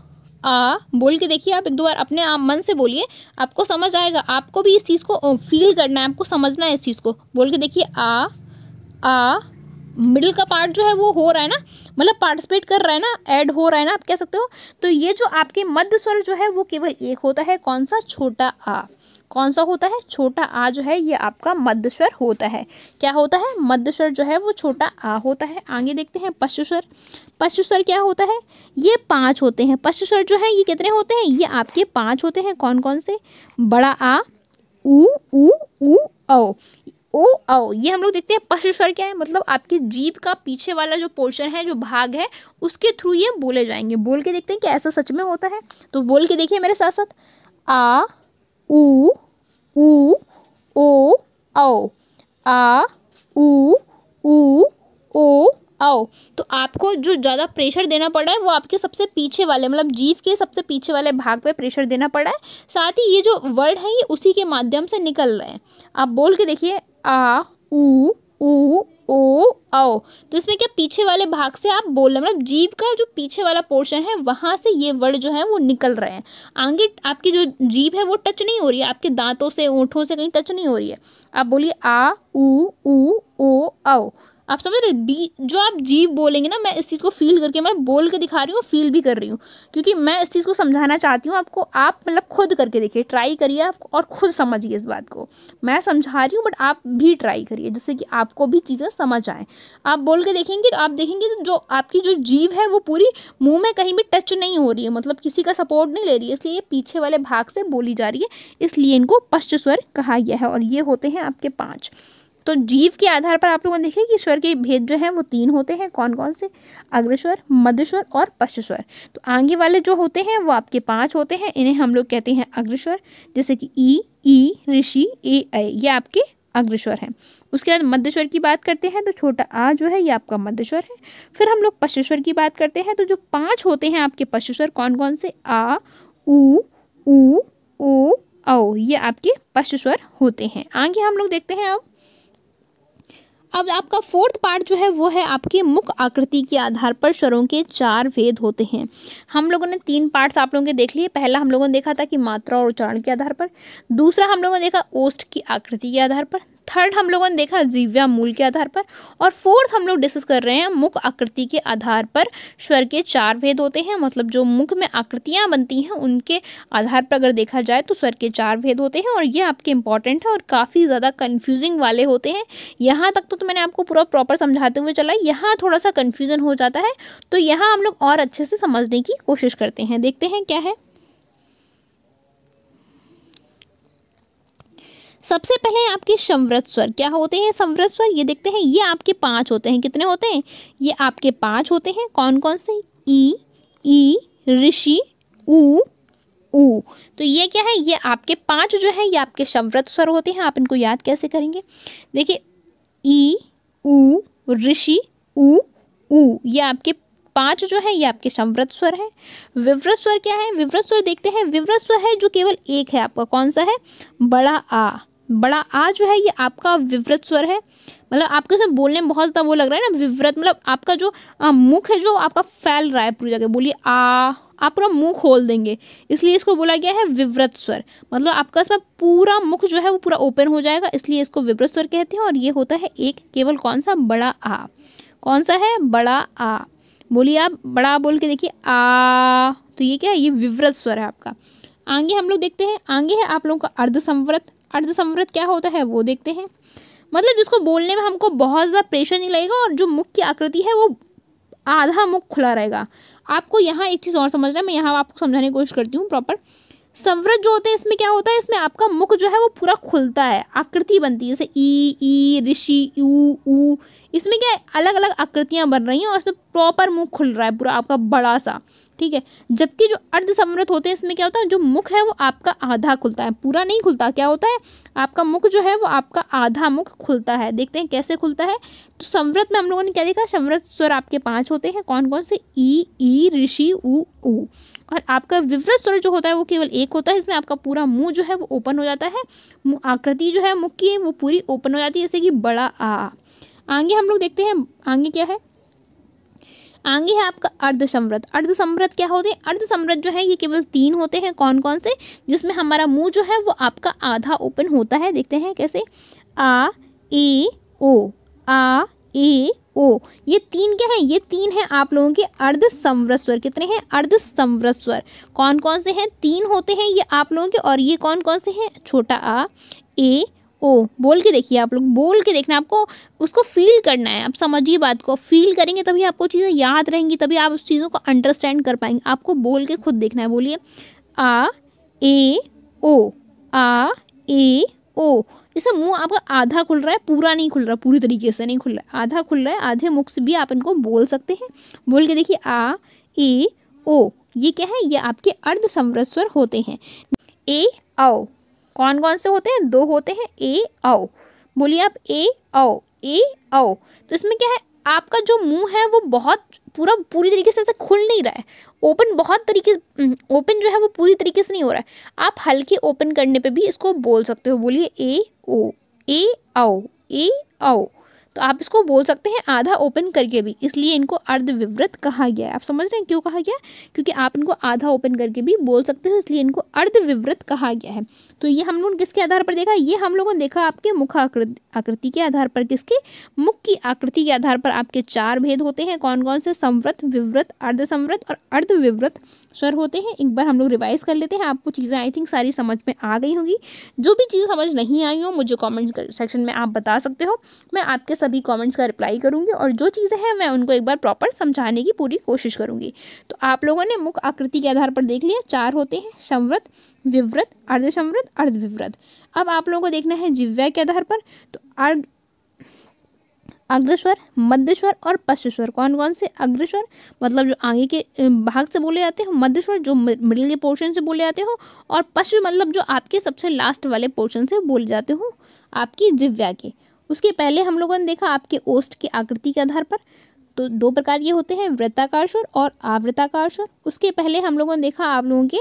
बोल के देखिए, आप एक दो बार अपने आप मन से बोलिए, आपको समझ आएगा। आपको भी इस चीज़ को फील करना है, आपको समझना है इस चीज़ को। बोल के देखिए आ मिडिल का पार्ट जो है वो हो रहा है ना, मतलब पार्टिसिपेट कर रहा है ना, ऐड हो रहा है ना, आप कह सकते हो। तो ये जो आपके मध्य स्वर जो है वो केवल एक होता है, कौन सा? छोटा आ। कौन सा होता है? छोटा आ जो है ये आपका मध्य स्वर होता है। क्या होता है? मध्य स्वर जो है वो छोटा आ होता है। आगे देखते हैं पश्च स्वर। पश्च स्वर क्या होता है? ये 5 होते हैं। पश्च स्वर जो है ये कितने होते हैं? ये आपके 5 होते हैं। कौन कौन से? बड़ा आ, ऊ ऊ औ, ओ औ। ये हम लोग देखते हैं पश्च स्वर क्या है, मतलब आपकी जीभ का पीछे वाला जो पोर्शन है, जो भाग है, उसके थ्रू ये बोले जाएंगे। बोल के देखते हैं कि ऐसा सच में होता है। तो बोल के देखिए मेरे साथ साथ, आ ऊ ओ औ, आ ऊ ओ औ। तो आपको जो ज़्यादा प्रेशर देना पड़ा है वो आपके सबसे पीछे वाले, मतलब जीभ के सबसे पीछे वाले भाग पे प्रेशर देना पड़ा है। साथ ही ये जो वर्ड है ये उसी के माध्यम से निकल रहे हैं। आप बोल के देखिए, आ ऊ ओ औ। तो इसमें क्या, पीछे वाले भाग से आप बोल रहे हैं, मतलब जीभ का जो पीछे वाला पोर्शन है वहां से ये वर्ड जो है वो निकल रहे हैं। आगे आपकी जो जीभ है वो टच नहीं हो रही है, आपके दांतों से, ओंठों से कहीं टच नहीं हो रही है। आप बोलिए आ ऊ ओ औ। आप समझ रहे? बी जो आप जीभ बोलेंगे ना, मैं इस चीज़ को फील करके, मैं बोल के दिखा रही हूँ, फील भी कर रही हूँ, क्योंकि मैं इस चीज़ को समझाना चाहती हूँ आपको। आप मतलब खुद करके देखिए, ट्राई करिए आप, और खुद समझिए इस बात को। मैं समझा रही हूँ बट आप भी ट्राई करिए, जिससे कि आपको भी चीज़ें समझ आए। आप बोल के देखेंगे तो आप देखेंगे तो जो आपकी जो जीभ है वो पूरी मुँह में कहीं भी टच नहीं हो रही है, मतलब किसी का सपोर्ट नहीं ले रही है, इसलिए ये पीछे वाले भाग से बोली जा रही है, इसलिए इनको पश्च स्वर कहा गया है। और ये होते हैं आपके 5। तो जीभ के आधार पर आप लोगों ने देखिए कि स्वर के भेद जो है वो 3 होते हैं। कौन कौन से? अग्रस्वर, मध्य स्वर और पश्च स्वर। तो आगे वाले जो होते हैं वो आपके 5 होते हैं, इन्हें हम लोग कहते हैं अग्रस्वर, जैसे कि ई ऋषि, ए ऐ, ये आपके अग्रस्वर हैं। उसके बाद मध्य स्वर की बात करते हैं तो छोटा आ जो है ये आपका मध्य स्वर है। फिर हम लोग पश्च स्वर की बात करते हैं तो जो 5 होते हैं आपके पश्च स्वर, कौन कौन से? आ ऊ ओ औ, ये आपके पश्च स्वर होते हैं। आगे हम लोग देखते हैं अब आपका 4th पार्ट जो है वो है आपकी मुख आकृति के आधार पर स्वरों के 4 भेद होते हैं। हम लोगों ने 3 पार्ट्स आप लोगों के देख लिए। पहला हम लोगों ने देखा था कि मात्रा और उच्चारण के आधार पर, दूसरा हम लोगों ने देखा ओष्ठ की आकृति के आधार पर, थर्ड हम लोगों ने देखा जीव्या मूल के आधार पर, और 4th हम लोग डिस्कस कर रहे हैं मुख आकृति के आधार पर स्वर के 4 भेद होते हैं। मतलब जो मुख में आकृतियां बनती हैं उनके आधार पर अगर देखा जाए तो स्वर के 4 भेद होते हैं, और ये आपके इंपॉर्टेंट है और काफ़ी ज़्यादा कन्फ्यूजिंग वाले होते हैं। यहाँ तक तो मैंने आपको पूरा प्रॉपर समझाते हुए चला, यहाँ थोड़ा सा कन्फ्यूजन हो जाता है, तो यहाँ हम लोग और अच्छे से समझने की कोशिश करते हैं। देखते हैं क्या है। सबसे पहले आपके संवृत स्वर क्या होते हैं? संवृत स्वर ये देखते हैं, ये आपके 5 होते हैं। कितने होते हैं? ये आपके 5 होते हैं। कौन कौन से? ई ऋषि, ऊ। तो ये क्या है? ये आपके 5 जो है ये आपके संवृत स्वर होते हैं। आप इनको याद कैसे करेंगे? देखिए, ई ऊ ऋषि, ऊ ये आपके 5 जो है ये आपके संवृत स्वर है। विवृत स्वर क्या है? विवृत स्वर देखते हैं। विवृत स्वर है जो केवल एक है आपका, कौन सा है? बड़ा आ। बड़ा आ जो है ये आपका विवृत स्वर है। मतलब आपको इसमें बोलने में बहुत ज़्यादा वो लग रहा है ना, विवृत, मतलब आपका जो मुख है जो आपका फैल रहा है पूरी जगह। बोलिए आ, आप पूरा मुंह खोल देंगे, इसलिए इसको बोला गया है विवृत स्वर। मतलब आपका इसमें पूरा मुख जो है वो पूरा ओपन हो जाएगा, इसलिए इसको विवृत स्वर कहते हैं। और ये होता है एक केवल, कौन सा? बड़ा आ। कौन सा है? बड़ा आ। बोलिए आप, बड़ा आ बोल के देखिए, आ। तो ये क्या है? ये विवृत स्वर है आपका। आगे हम लोग देखते हैं, आगे है आप लोगों का अर्धसंवृत। अर्धसंवृत क्या होता है वो देखते हैं। मतलब जिसको बोलने में हमको बहुत ज़्यादा प्रेशर नहीं लगेगा और जो मुख की आकृति है वो आधा मुख खुला रहेगा। आपको यहाँ एक चीज़ और समझना है, मैं यहाँ आपको समझाने की कोशिश करती हूँ प्रॉपर। संवृत जो होते हैं इसमें क्या होता है? इसमें आपका मुख जो है वो पूरा खुलता है, आकृति बनती है, जैसे ई ऋषि, ऊ। इसमें क्या है? अलग अलग आकृतियाँ बन रही हैं और इसमें प्रॉपर मुख खुल रहा है पूरा आपका बड़ा सा, ठीक है। जबकि जो अर्धसंवृत होते हैं इसमें क्या होता है? जो मुख है वो आपका आधा खुलता है, पूरा नहीं खुलता। क्या होता है? आपका मुख जो है वो आपका आधा मुख खुलता है। देखते हैं कैसे खुलता है। तो संवृत में हम लोगों ने क्या देखा? संवृत स्वर आपके 5 होते हैं। कौन कौन से? ई ऋषि, ऊ। और आपका विवृत स्वर जो होता है वो केवल एक होता है। इसमें आपका पूरा मुंह जो है वो ओपन हो जाता है, आकृति जो है मुख की वो पूरी ओपन हो जाती है, जैसे कि बड़ा आ। आगे हम लोग देखते हैं, आगे क्या है? आगे है आपका अर्धसंवृत। अर्धसंवृत क्या होते हैं? अर्धसंवृत जो है ये केवल 3 होते हैं। कौन कौन से? जिसमें हमारा मुंह जो है वो आपका आधा ओपन होता है। देखते हैं कैसे। आ ए ओ, आ ए ओ, ये 3 क्या है? ये 3 है आप लोगों के अर्धसंवृत स्वर। कितने हैं? अर्धसंवृत स्वर कौन कौन से हैं? 3 होते हैं ये आप लोगों के। और ये कौन कौन से हैं? छोटा आ, ए, ओ। बोल के देखिए, आप लोग बोल के देखना, आपको उसको फील करना है। आप समझिए बात को, फील करेंगे तभी आपको चीज़ें याद रहेंगी, तभी आप उस चीज़ों को अंडरस्टैंड कर पाएंगे। आपको बोल के खुद देखना है। बोलिए आ ए ओ, आ ए ओ। जैसे मुंह आपका आधा खुल रहा है, पूरा नहीं खुल रहा, पूरी तरीके से नहीं खुल रहा है, आधा खुल रहा है। आधे मुख से भी आप इनको बोल सकते हैं। बोल के देखिए आ ए ओ। ये क्या है? ये आपके अर्धसंवृत स्वर होते हैं। ए औ कौन कौन से होते हैं? 2 होते हैं। ए औ। बोलिए आप ए औ, ए औ। तो इसमें क्या है? आपका जो मुंह है वो बहुत पूरी तरीके से ऐसे खुल नहीं रहा है। ओपन ओपन जो है वो पूरी तरीके से नहीं हो रहा है। आप हल्के ओपन करने पे भी इसको बोल सकते हो। बोलिए ए ओ, ए औ, ए औ। तो आप इसको बोल सकते हैं आधा ओपन करके भी, इसलिए इनको अर्धविवृत कहा गया है। आप समझ रहे हैं क्यों कहा गया? क्योंकि आप इनको आधा ओपन करके भी बोल सकते हो, इसलिए इनको अर्धविवृत कहा गया है। तो ये हम लोगों ने किसके आधार पर देखा? ये हम लोगों ने देखा आपके मुख आकृति के आधार पर। किसके? मुख की आकृति के आधार पर आपके 4 भेद होते हैं। कौन कौन से? संवृत, विवृत, अर्धसंवृत और अर्धविवृत स्वर होते हैं। एक बार हम लोग रिवाइज कर लेते हैं। आपको चीज़ें आई थिंक सारी समझ में आ गई होंगी। जो भी चीज़ समझ नहीं आई हो मुझे कॉमेंट सेक्शन में आप बता सकते हो। मैं आपके सभी कमेंट्स का रिप्लाई करूंगी और जो चीज़ें हैं मैं उनको एक बार प्रॉपर समझाने की पूरी कोशिश करूंगी। तो आप लोगों ने मुख आकृति के आधार पर देख लिया, 4 होते हैं। संवृत, विवृत, अर्धसंवृत, अर्धविवृत। अब आप लोगों को देखना है जिह्वा के आधार पर। तो अग्रस्वर, मध्यस्वर और पश्चस्वर। कौन कौन से? अग्रस्वर मतलब जो आगे के भाग से बोले जाते हो, मध्यस्वर जो मिडिल के पोर्शन से बोले जाते हो, और पश्च मतलब जो आपके सबसे लास्ट वाले पोर्शन से बोले जाते हो आपकी जिह्वा के। उसके पहले हम लोगों ने देखा आपके ओष्ठ की आकृति के आधार पर। तो 2 प्रकार ये होते हैं, वृत्ताकार स्वर और आवृत्ताकार स्वर। उसके पहले हम लोगों ने देखा आप लोगों के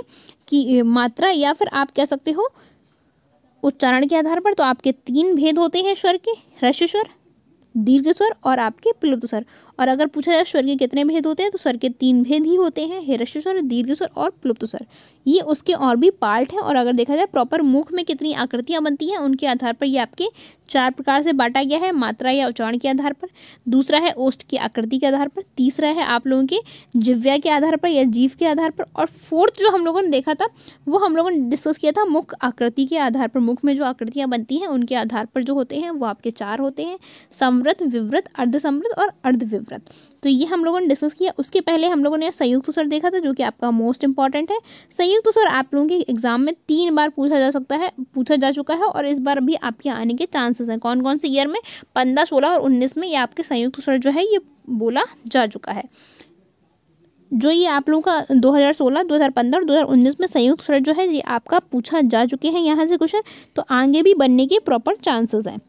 की मात्रा या फिर आप कह सकते हो उच्चारण के आधार पर। तो आपके 3 भेद होते हैं स्वर के, ह्रस्व स्वर, दीर्घ स्वर और आपके प्लुत स्वर। और अगर पूछा जाए स्वर के कितने भेद होते हैं, तो स्वर के 3 भेद ही होते हैं, ह्रस्व स्वर, दीर्घ स्वर और प्लुत स्वर। ये उसके और भी पार्ट है। और अगर देखा जाए प्रॉपर मुख में कितनी आकृतियां बनती हैं उनके आधार पर ये आपके 4 प्रकार से बांटा गया है, मात्रा या उच्चारण के आधार पर। दूसरा है ओष्ठ की आकृति के आधार पर। तीसरा है आप लोगों के जिह्वा के आधार पर या जीभ के आधार पर। और फोर्थ जो हम लोगों ने देखा था वो हम लोगों ने डिस्कस किया था मुख आकृति के आधार पर। मुख में जो आकृतियां बनती हैं उनके आधार पर जो होते हैं वो आपके 4 होते हैं, संवृत, विवृत, अर्धसंवृत और अर्धविवृत। तो ये हम लोगों ने डिस्कस किया। उसके पहले हम लोगों ने संयुक्त स्वर देखा था जो कि आपका मोस्ट इंपॉर्टेंट है। संयुक्त स्वर आप लोगों के एग्जाम में 3 बार पूछा जा चुका है और इस बार भी आपके आने के चांसेस हैं। कौन कौन से ईयर में? 15, 16 और 19 में ये आपके संयुक्त स्वर जो है ये बोला जा चुका है। जो ये आप लोगों का 2016, 2015 और 2019 में संयुक्त स्वर जो है ये आपका पूछा जा चुके हैं यहाँ से क्वेश्चन। तो आगे भी बनने के प्रॉपर चांसेस हैं।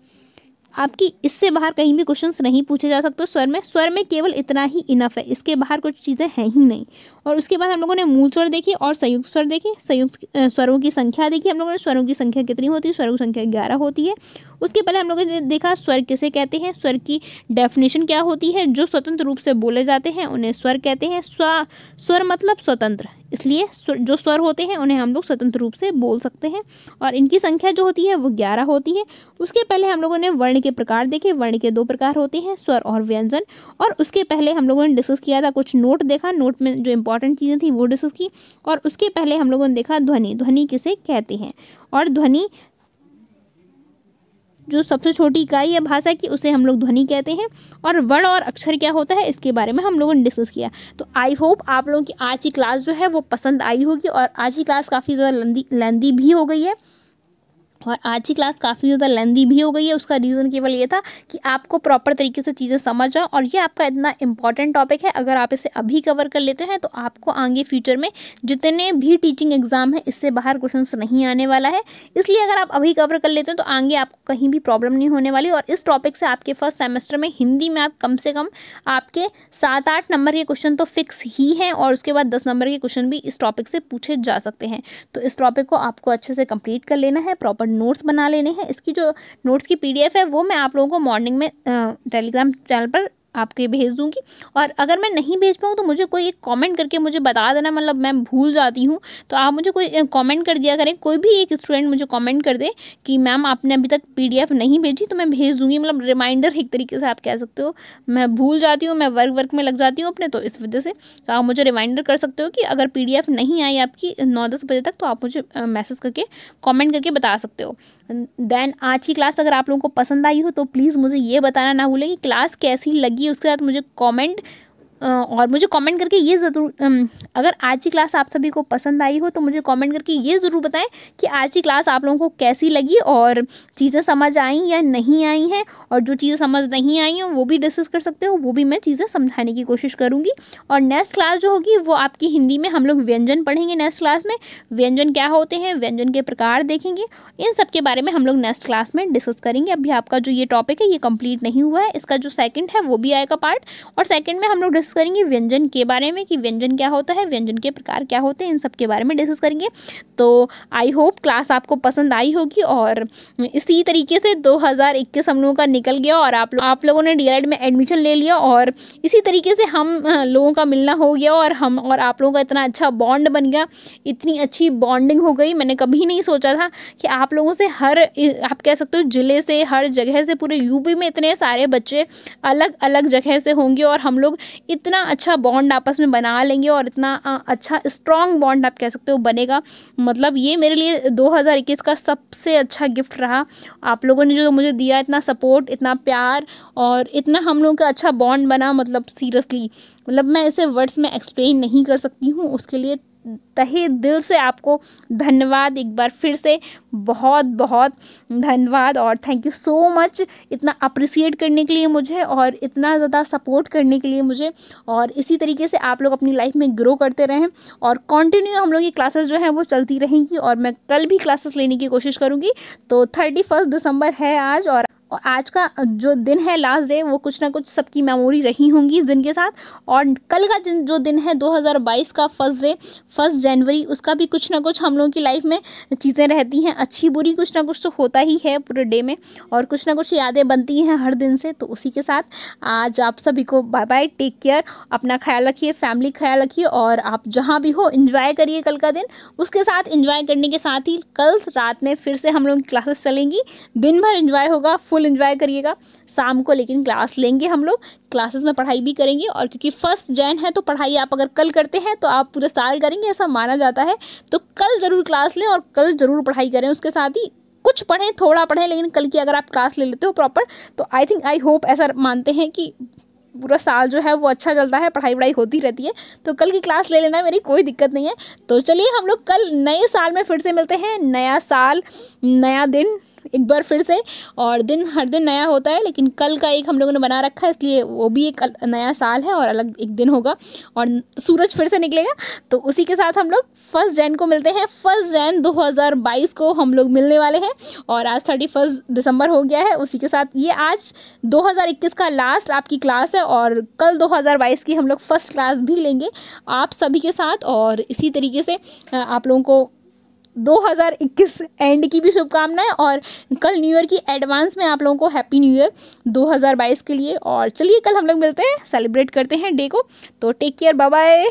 आपकी इससे बाहर कहीं भी क्वेश्चंस नहीं पूछे जा सकते स्वर में केवल इतना ही इनफ है, इसके बाहर कुछ चीज़ें हैं ही नहीं। और उसके बाद हम लोगों ने मूल स्वर देखे और संयुक्त स्वर देखे। संयुक्त स्वरों की संख्या देखी हम लोगों ने। स्वरों की संख्या कितनी होती है? स्वरों की संख्या 11 होती है। उसके पहले हम लोगों ने देखा स्वर किसे कहते हैं, स्वर की डेफिनेशन क्या होती है। जो स्वतंत्र रूप से बोले जाते हैं उन्हें स्वर कहते हैं। स्वर मतलब स्वतंत्र, इसलिए जो स्वर होते हैं उन्हें हम लोग स्वतंत्र रूप से बोल सकते हैं। और इनकी संख्या जो होती है वो 11 होती है। उसके पहले हम लोगों ने वर्ण के प्रकार देखे। वर्ण के 2 प्रकार होते हैं, स्वर और व्यंजन। और उसके पहले हम लोगों ने डिस्कस किया था, कुछ नोट देखा, नोट में जो इंपॉर्टेंट चीज़ें थी वो डिस्कस की। और उसके पहले हम लोगों ने देखा ध्वनि, ध्वनि किसे कहते हैं। और ध्वनि जो सबसे छोटी इकाई है भाषा की उसे हम लोग ध्वनि कहते हैं। और वर्ण और अक्षर क्या होता है इसके बारे में हम लोगों ने डिस्कस किया। तो आई होप आप लोगों की आज की क्लास जो है वो पसंद आई होगी। और आज की क्लास काफ़ी ज़्यादा लेंदी भी हो गई है। और आज की क्लास काफ़ी ज़्यादा लेंदी भी हो गई है। उसका रीज़न केवल ये था कि आपको प्रॉपर तरीके से चीज़ें समझ आए। और ये आपका इतना इंपॉर्टेंट टॉपिक है, अगर आप इसे अभी कवर कर लेते हैं तो आपको आगे फ्यूचर में जितने भी टीचिंग एग्जाम है इससे बाहर क्वेश्चंस नहीं आने वाला है। इसलिए अगर आप अभी कवर कर लेते हैं तो आगे आपको कहीं भी प्रॉब्लम नहीं होने वाली। और इस टॉपिक से आपके फर्स्ट सेमेस्टर में हिंदी में आप कम से कम आपके 7-8 नंबर के क्वेश्चन तो फिक्स ही हैं। और उसके बाद 10 नंबर के क्वेश्चन भी इस टॉपिक से पूछे जा सकते हैं। तो इस टॉपिक को आपको अच्छे से कंप्लीट कर लेना है, प्रॉपर नोट्स बना लेने हैं। इसकी जो नोट्स की PDF है वो मैं आप लोगों को मॉर्निंग में टेलीग्राम चैनल पर आपके भेज दूंगी। और अगर मैं नहीं भेज पाऊँ तो मुझे कोई एक कमेंट करके मुझे बता देना, मतलब मैं भूल जाती हूँ तो आप मुझे कोई कमेंट कर दिया करें। कोई भी एक स्टूडेंट मुझे कमेंट कर दे कि मैम आपने अभी तक PDF नहीं भेजी, तो मैं भेज दूंगी। मतलब रिमाइंडर एक तरीके से आप कह सकते हो। मैं भूल जाती हूँ, मैं वर्क में लग जाती हूँ अपने, तो इस वजह से तो आप मुझे रिमाइंडर कर सकते हो कि अगर PDF नहीं आई आपकी 9-10 बजे तक, तो आप मुझे मैसेज करके कमेंट करके बता सकते हो। देन आज की क्लास अगर आप लोगों को पसंद आई हो तो प्लीज़ मुझे ये बताना ना भूलें कि क्लास कैसी लगी। उसके साथ मुझे कमेंट और मुझे कमेंट करके ये ज़रूर अगर आज की क्लास आप सभी को पसंद आई हो तो मुझे कमेंट करके ये ज़रूर बताएं कि आज की क्लास आप लोगों को कैसी लगी और चीज़ें समझ आई या नहीं आई हैं। और जो चीज़ें समझ नहीं आई हैं वो भी डिस्कस कर सकते हो, वो भी मैं चीज़ें समझाने की कोशिश करूँगी। और नेक्स्ट क्लास जो होगी वो आपकी हिंदी में हम लोग व्यंजन पढ़ेंगे। नेक्स्ट क्लास में व्यंजन क्या होते हैं, व्यंजन के प्रकार देखेंगे, इन सब के बारे में हम लोग नेक्स्ट क्लास में डिस्कस करेंगे। अभी आपका जो ये टॉपिक है ये कंप्लीट नहीं हुआ है, इसका जो सेकंड है वो भी आएगा पार्ट। और सेकंड में हम लोग डिस्कस करेंगे व्यंजन के बारे में कि व्यंजन क्या होता है, व्यंजन के प्रकार क्या होते हैं, इन सब के बारे में डिस्कस करेंगे। तो आई होप क्लास आपको पसंद आई होगी। और इसी तरीके से 2021 हम लोगों का निकल गया और आप लोगों ने DLED में एडमिशन ले लिया और इसी तरीके से हम लोगों का मिलना हो गया और हम और आप लोगों का इतना अच्छा बॉन्ड बन गया, इतनी अच्छी बॉन्डिंग हो गई। मैंने कभी नहीं सोचा था कि आप लोगों से आप कह सकते हो जिले से, हर जगह से, पूरे UP में इतने सारे बच्चे अलग अलग जगह से होंगे और हम लोग इतना अच्छा बॉन्ड आपस में बना लेंगे और इतना अच्छा स्ट्रॉन्ग बॉन्ड आप कह सकते हो बनेगा। मतलब ये मेरे लिए 2021 का सबसे अच्छा गिफ्ट रहा। आप लोगों ने जो मुझे दिया, इतना सपोर्ट, इतना प्यार और इतना हम लोगों का अच्छा बॉन्ड बना, मतलब सीरियसली, मतलब मैं इसे वर्ड्स में एक्सप्लेन नहीं कर सकती हूँ। उसके लिए तहे दिल से आपको धन्यवाद, एक बार फिर से बहुत बहुत धन्यवाद। और थैंक यू सो मच इतना अप्रिसिएट करने के लिए मुझे और इतना ज़्यादा सपोर्ट करने के लिए मुझे। और इसी तरीके से आप लोग अपनी लाइफ में ग्रो करते रहें और कंटिन्यू हम लोग की क्लासेस जो हैं वो चलती रहेंगी और मैं कल भी क्लासेस लेने की कोशिश करूँगी। तो 31 दिसंबर है आज और आज का जो दिन है लास्ट डे, वो कुछ ना कुछ सबकी मेमोरी रही होंगी इस दिन के साथ। और कल का जो दिन है 2022 का फर्स्ट डे, 1 जनवरी, उसका भी कुछ ना कुछ हम लोगों की लाइफ में चीज़ें रहती हैं, अच्छी बुरी कुछ ना कुछ तो होता ही है पूरे डे में और कुछ ना कुछ यादें बनती हैं हर दिन से। तो उसी के साथ आज आप सभी को बाय बाय, टेक केयर, अपना ख्याल रखिए, फैमिली ख्याल रखिए और आप जहाँ भी हो इंजॉय करिए कल का दिन। उसके साथ इंजॉय करने के साथ ही कल रात में फिर से हम लोग क्लासेस चलेंगी, दिन भर इंजॉय होगा, फुल एंजॉय करिएगा। शाम को लेकिन क्लास लेंगे हम लोग, क्लासेस में पढ़ाई भी करेंगे और क्योंकि 1 जन है तो पढ़ाई आप अगर कल करते हैं तो आप पूरे साल करेंगे ऐसा माना जाता है। तो कल ज़रूर क्लास लें और कल ज़रूर पढ़ाई करें। उसके साथ ही कुछ पढ़ें, थोड़ा पढ़ें, लेकिन कल की अगर आप क्लास ले लेते हो प्रॉपर तो आई होप ऐसा मानते हैं कि पूरा साल जो है वो अच्छा चलता है, पढ़ाई वढ़ाई होती रहती है। तो कल की क्लास ले लेना, मेरी कोई दिक्कत नहीं है। तो चलिए हम लोग कल नए साल में फिर से मिलते हैं। नया साल, नया दिन, एक बार फिर से। और दिन हर दिन नया होता है लेकिन कल का एक हम लोगों ने बना रखा है, इसलिए वो भी एक नया साल है और अलग एक दिन होगा और सूरज फिर से निकलेगा। तो उसी के साथ हम लोग 1 जन को मिलते हैं। 1 जन 2022 को हम लोग मिलने वाले हैं और आज 31 दिसंबर हो गया है। उसी के साथ ये आज 2021 का लास्ट आपकी क्लास है और कल 2022 की हम लोग फर्स्ट क्लास भी लेंगे आप सभी के साथ। और इसी तरीके से आप लोगों को 2021 एंड की भी शुभकामनाएं और कल न्यू ईयर की एडवांस में आप लोगों को हैप्पी न्यू ईयर 2022 के लिए। और चलिए कल हम लोग मिलते हैं, सेलिब्रेट करते हैं डे को। तो टेक केयर, बाय बाय।